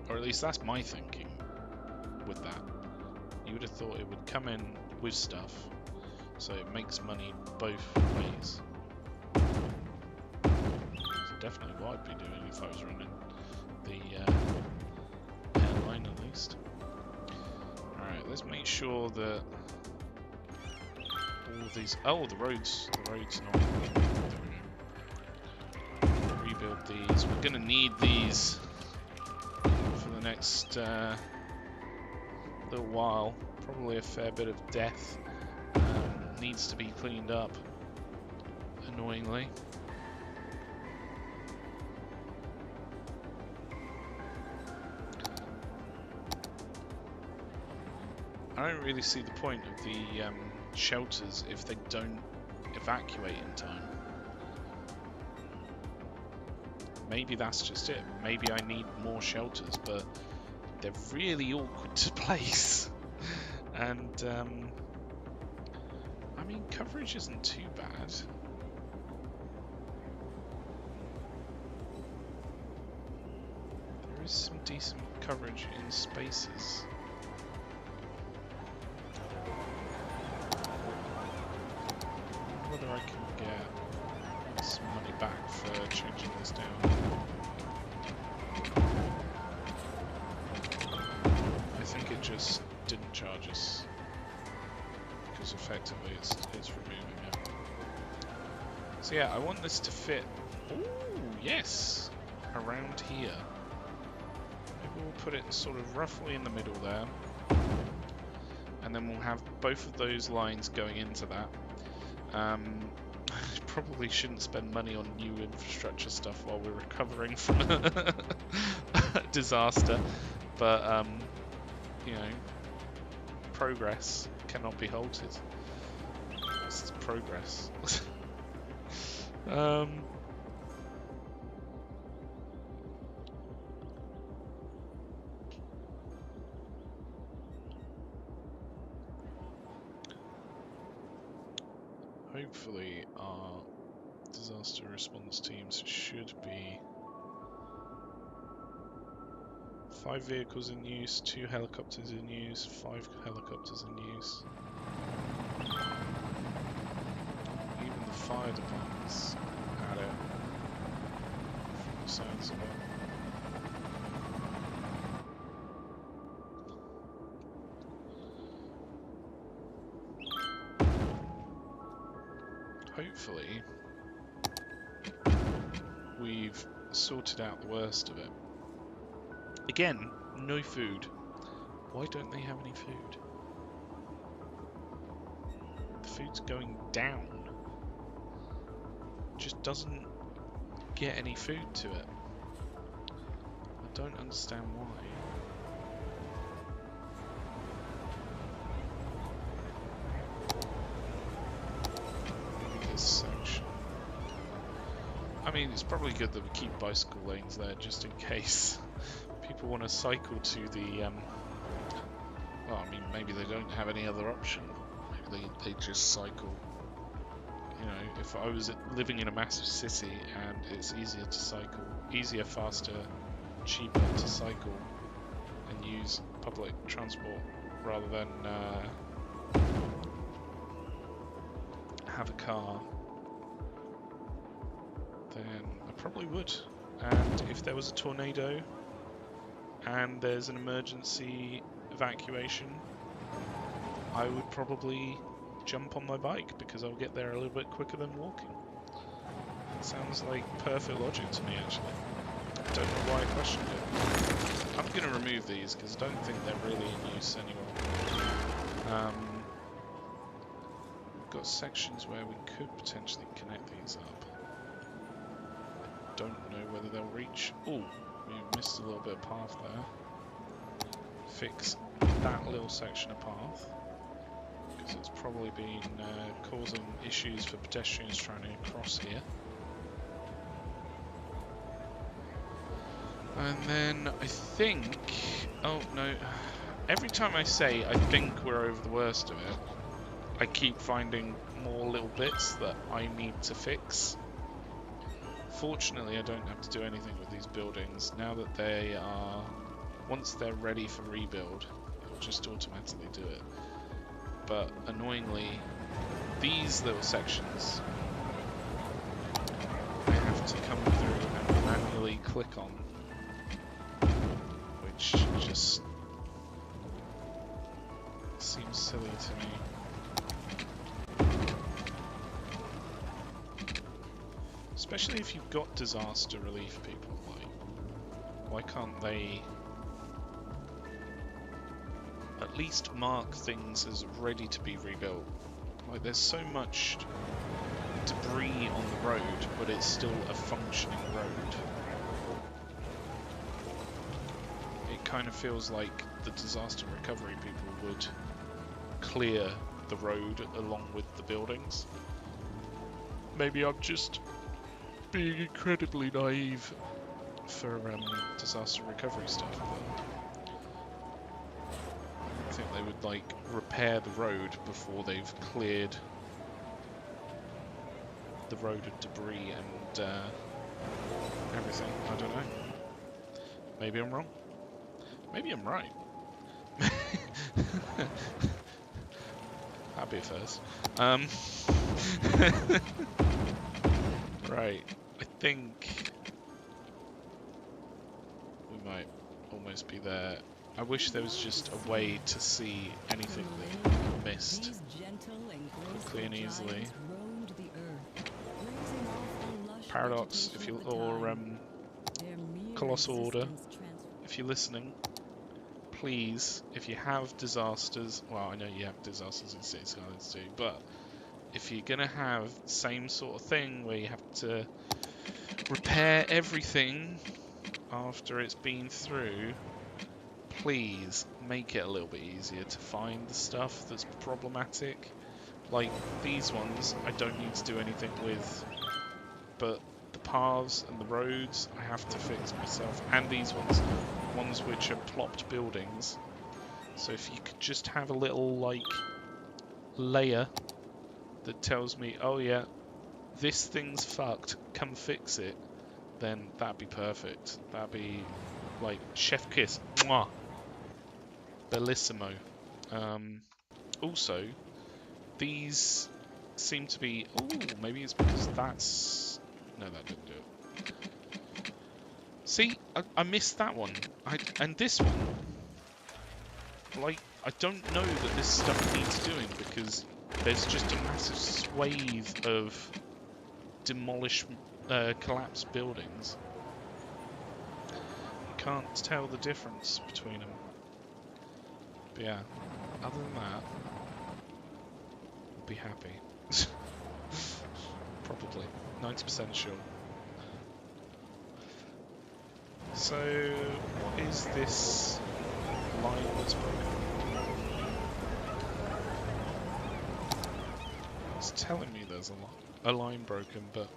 Or at least that's my thinking with that. You would have thought it would come in with stuff, so it makes money both ways. Definitely what I'd be doing if I was running the airline at least. Alright, let's make sure that all of these... Oh, the road's not... There we go. Rebuild these. We're going to need these for the next little while. Probably a fair bit of death needs to be cleaned up, annoyingly. I don't really see the point of the shelters if they don't evacuate in time. Maybe that's just it. Maybe I need more shelters, but they're really awkward to place. And I mean, coverage isn't too bad. There is some decent coverage in spaces. I wonder whether I can get some money back for changing this down. I think it just didn't charge us because effectively it's removing it. So yeah, I want this to fit. Ooh, yes, around here. Maybe we'll put it sort of roughly in the middle there, and then we'll have both of those lines going into that. Probably shouldn't spend money on new infrastructure stuff while we're recovering from a disaster, but you know, progress cannot be halted. This is progress. Hopefully our disaster response teams should be 5 vehicles in use, 2 helicopters in use, 5 helicopters in use. Even the fire department's at it, from the sounds of it. Hopefully, we've sorted out the worst of it. Again, no food. Why don't they have any food? The food's going down. Just doesn't get any food to it. I don't understand why. Section. I mean, it's probably good that we keep bicycle lanes there just in case people want to cycle to the well, I mean, maybe they don't have any other option. Maybe they just cycle. You know, if I was living in a massive city and it's easier to cycle, easier, faster, cheaper to cycle and use public transport rather than have a car, then I probably would. And if there was a tornado and there's an emergency evacuation, I would probably jump on my bike because I'll get there a little bit quicker than walking. It sounds like perfect logic to me, actually. I don't know why I questioned it. I'm going to remove these because I don't think they're really in use anymore. Got sections where we could potentially connect these up. I don't know whether they'll reach. Oh, we missed a little bit of path there. Fix that little section of path because it's probably been causing issues for pedestrians trying to cross here. And then I think, oh no, every time I say I think we're over the worst of it, I keep finding more little bits that I need to fix. Fortunately, I don't have to do anything with these buildings. Now that they are, once they're ready for rebuild, it'll just automatically do it. But annoyingly, these little sections, I have to come through and manually click on, which just seems silly to me. Especially if you've got disaster relief people, like, why can't they at least mark things as ready to be rebuilt? Like, there's so much debris on the road, but it's still a functioning road. It kind of feels like the disaster recovery people would clear the road along with the buildings. Maybe I'm just being incredibly naive for disaster recovery stuff, but they would like repair the road before they've cleared the road of debris and everything. I don't know. Maybe I'm wrong. Maybe I'm right. That'd be a first. Right. I think we might almost be there. I wish there was just a way to see anything that we missed These gentle and quickly and graceful easily. giants roamed the earth, blazing off the lush Paradox, if vegetation you of the or time. Their mere Colossal Order, existence if you're listening, please, if you have disasters, well, I know you have disasters in Cities Skylines too, but if you're gonna have the same sort of thing where you have to repair everything after it's been through, please make it a little bit easier to find the stuff that's problematic. Like these ones, I don't need to do anything with, but the paths and the roads I have to fix myself, and these ones which are plopped buildings. So if you could just have a little like layer that tells me, oh yeah, this thing's fucked, come fix it, then that'd be perfect. That'd be like chef kiss, mwah, bellissimo. Also, these seem to be, oh, maybe it's because that's, no, that didn't do it. See, I missed that one. And this one, like, I don't know that this stuff needs doing because there's just a massive swathe of demolished, collapsed buildings. You can't tell the difference between them. But yeah, other than that, I'll be happy. Probably. 90% sure. So, what is this line that's broken? It's telling me there's a line broken, but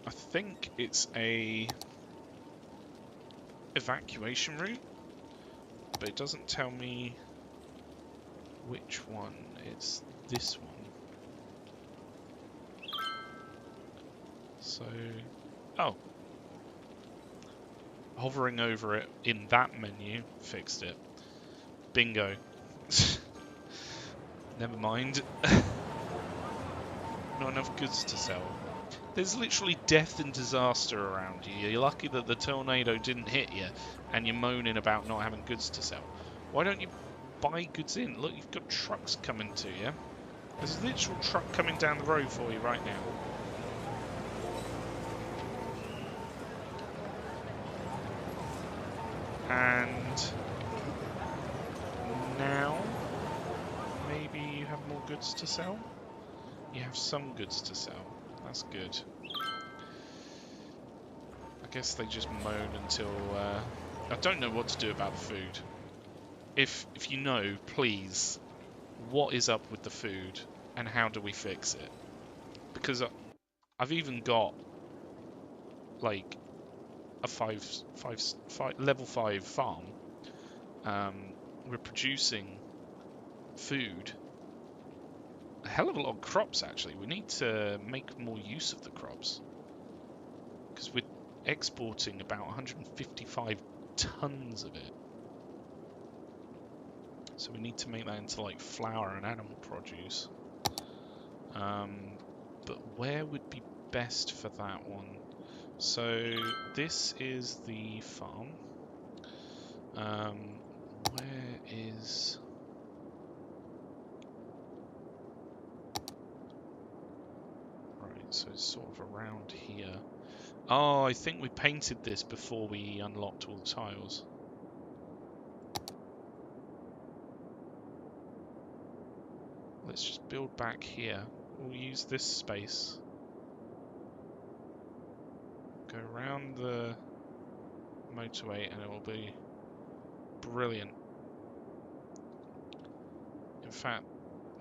I think it's a evacuation route, but it doesn't tell me which one. It's this one. So, oh. Hovering over it in that menu fixed it. Bingo. Never mind. Not enough goods to sell. There's literally death and disaster around you. You're lucky that the tornado didn't hit you, and you're moaning about not having goods to sell. Why don't you buy goods in? Look, you've got trucks coming to you. There's a literal truck coming down the road for you right now. And now, maybe you have more goods to sell? You have some goods to sell. That's good. I guess they just moan until... I don't know what to do about the food. If you know, please, what is up with the food and how do we fix it? Because I've even got, like, a level 5 farm. We're producing food, a hell of a lot of crops actually. We need to make more use of the crops because we're exporting about 155 tons of it, so we need to make that into like flour and animal produce. But where would be best for that one? So this is the farm. Where is... Right, so it's sort of around here. Oh, I think we painted this before we unlocked all the tiles. Let's just build back here. We'll use this space. Go around the motorway and it will be brilliant. In fact,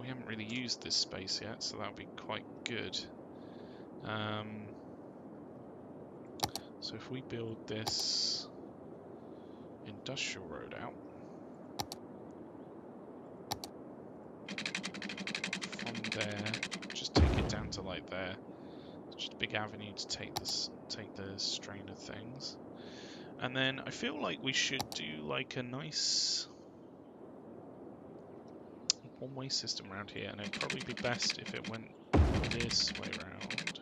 we haven't really used this space yet, so that'll be quite good. So if we build this industrial road out, there. Just take it down to like there. It's just a big avenue to take the strain of things. And then I feel like we should do like a nice one-way system around here, and it'd probably be best if it went this way round.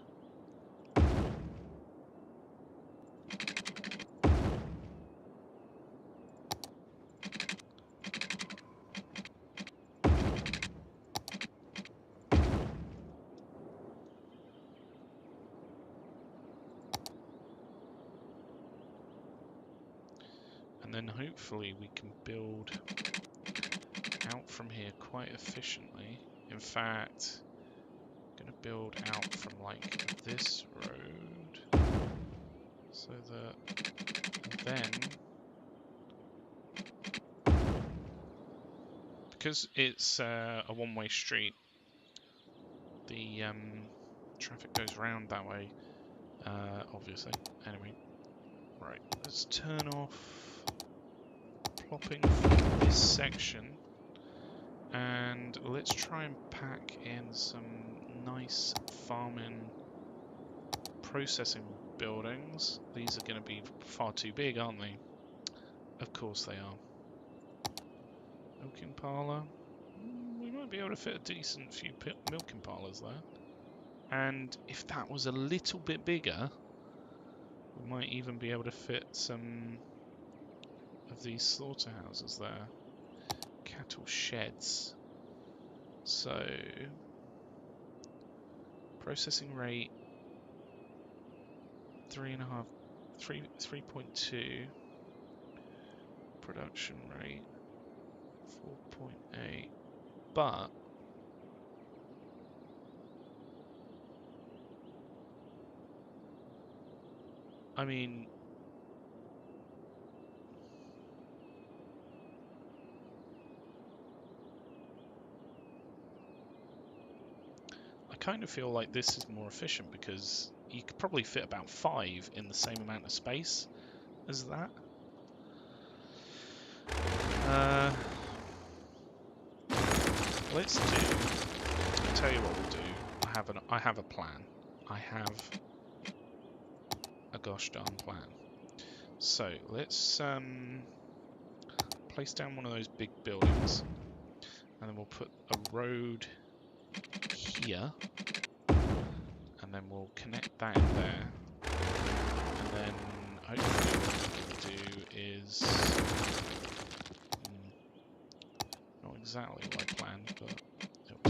And then hopefully we can build out from here quite efficiently. In fact, I'm going to build out from like this road, so that then, because it's a one-way street, the traffic goes round that way, obviously. Anyway, right, let's turn off plopping from this section, and let's try and pack in some nice farming processing buildings. These are going to be far too big, aren't they? Of course they are. Milking parlour. We might be able to fit a decent few milking parlours there. And if that was a little bit bigger, we might even be able to fit some of these slaughterhouses there. Cattle sheds. So, processing rate 3.2. Production rate 4.8. But I mean, I kind of feel like this is more efficient because you could probably fit about 5 in the same amount of space as that. Let's do. I'll tell you what we'll do. I have a plan. I have a gosh darn plan. So let's place down one of those big buildings, and then we'll put a road here, and then we'll connect that in there, and then hopefully what we can do is not exactly what I planned, but it'll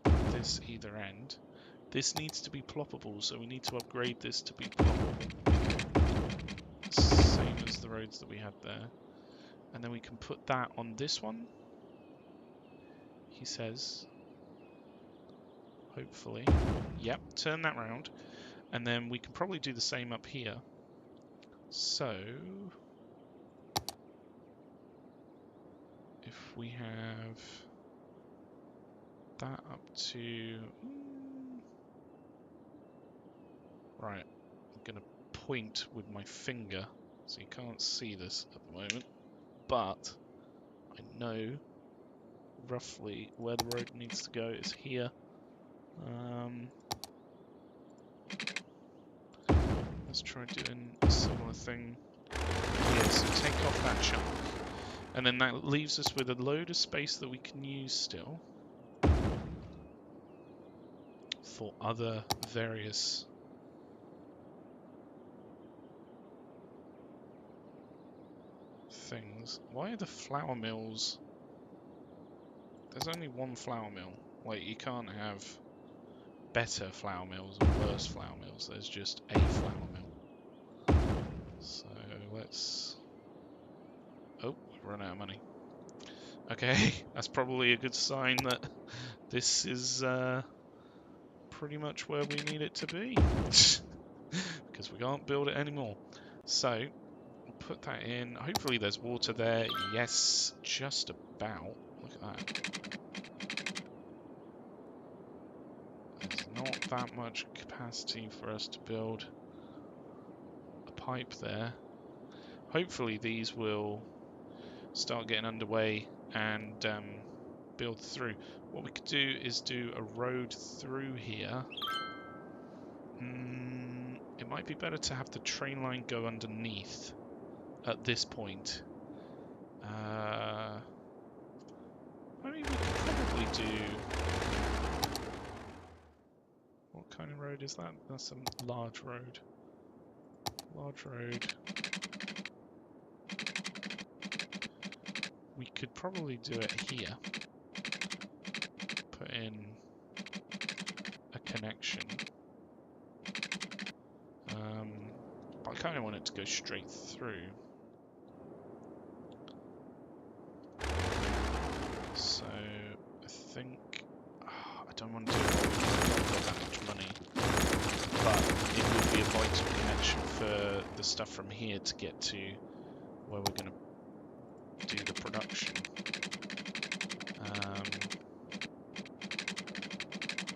do this either end. This needs to be ploppable, so we need to upgrade this to be ploppable. Same as the roads that we had there. And then we can put that on this one, he says. Hopefully. Yep, turn that round. And then we can probably do the same up here. So, if we have that up to... Right, I'm going to point with my finger, so you can't see this at the moment, but I know roughly where the road needs to go is here. Let's try doing a similar thing here, so take off that chunk, and then that leaves us with a load of space that we can use still for other various things. Why are the flour mills? There's only one flour mill. Like, you can't have better flour mills and worse flour mills. There's just a flour mill. So let's... Oh, we've run out of money. Okay, that's probably a good sign that this is pretty much where we need it to be. Because we can't build it anymore. So, we'll put that in. Hopefully there's water there. Yes, just about. Look at that. There's not that much capacity for us to build a pipe there. Hopefully these will start getting underway and build through. What we could do is do a road through here. It might be better to have the train line go underneath at this point. I mean, we could probably do... What kind of road is that? That's a large road. Large road. We could probably do it here. Put in a connection. But I kind of want it to go straight through. So I think I don't want to do it while we've not got that much money, but it would be a vital connection for the stuff from here to get to where we're going to do the production.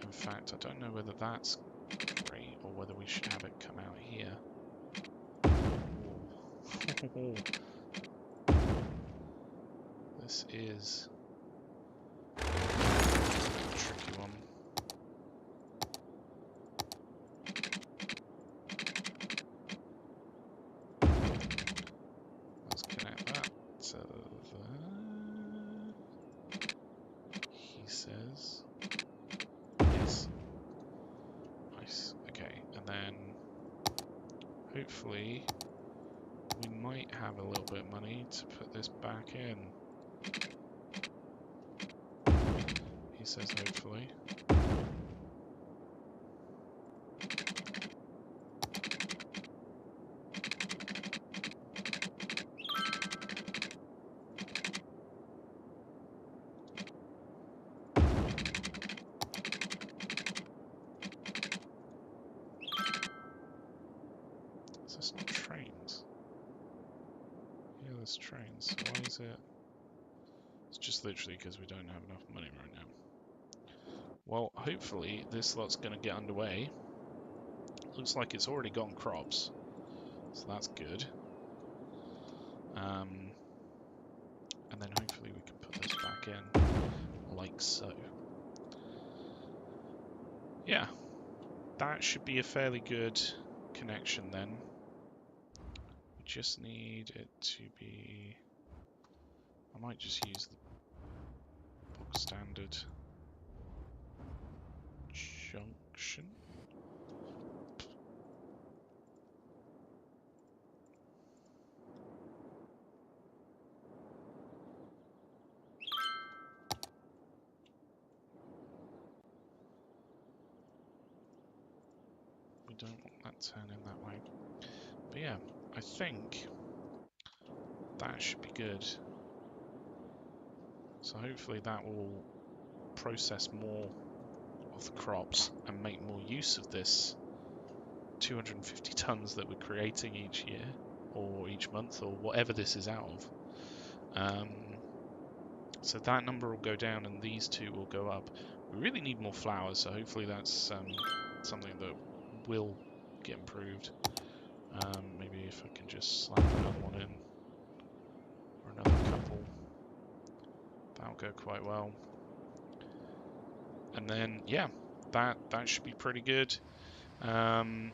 In fact, I don't know whether that's great or whether we should have it come out here. This is a tricky one. Let's connect that to that. He says yes. Nice. Okay, and then hopefully we might have a little bit of money to put this back in. He says hopefully. So it's not trains. Yeah, there's trains. So why is it? It's just literally because we don't have enough money right now. Well, hopefully this lot's going to get underway. Looks like it's already gone crops, so that's good. And then hopefully we can put this back in, like so. Yeah, that should be a fairly good connection then. We just need it to be... I might just use the box standard junction. We don't want that turning that way. But yeah, I think that should be good. So hopefully that will process more of the crops and make more use of this 250 tons that we're creating each year or each month or whatever this is out of. So that number will go down and these two will go up. We really need more flowers, so hopefully that's something that will get improved. Maybe if I can just slap another one in or another couple, that'll go quite well. And then yeah, that should be pretty good. I'm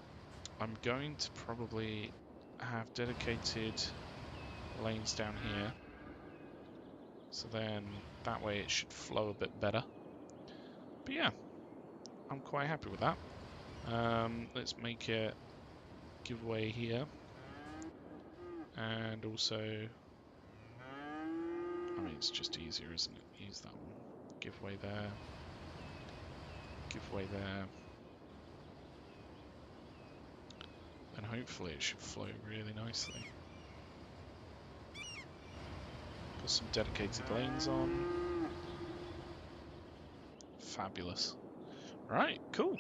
going to probably have dedicated lanes down here, so then that way it should flow a bit better. But yeah, I'm quite happy with that. Let's make it giveaway here, and also, I mean, it's just easier, isn't it? Use that one. Giveaway there. Giveaway there. And hopefully it should flow really nicely. Put some dedicated lanes on. Fabulous. Right, cool.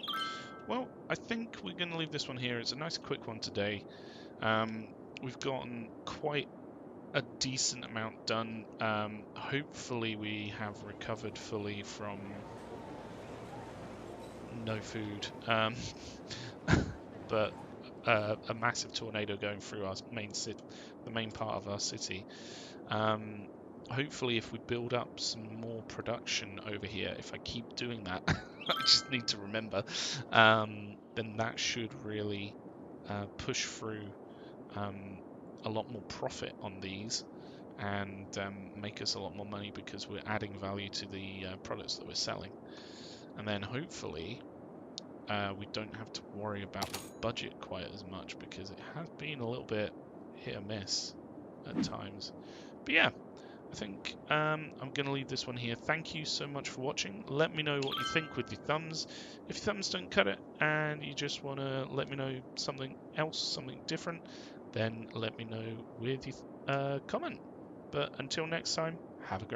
Well, I think we're going to leave this one here. It's a nice quick one today. We've gotten quite a decent amount done. Hopefully we have recovered fully from no food. But a massive tornado going through our main city, the main part of our city. hopefully if we build up some more production over here, if I keep doing that, I just need to remember, then that should really push through a lot more profit on these and make us a lot more money because we're adding value to the products that we're selling. And then hopefully we don't have to worry about the budget quite as much because it has been a little bit hit or miss at times. But yeah, I think I'm going to leave this one here. Thank you so much for watching. Let me know what you think with your thumbs. If your thumbs don't cut it and you just want to let me know something else, something different, then let me know with your comment. But until next time, have a great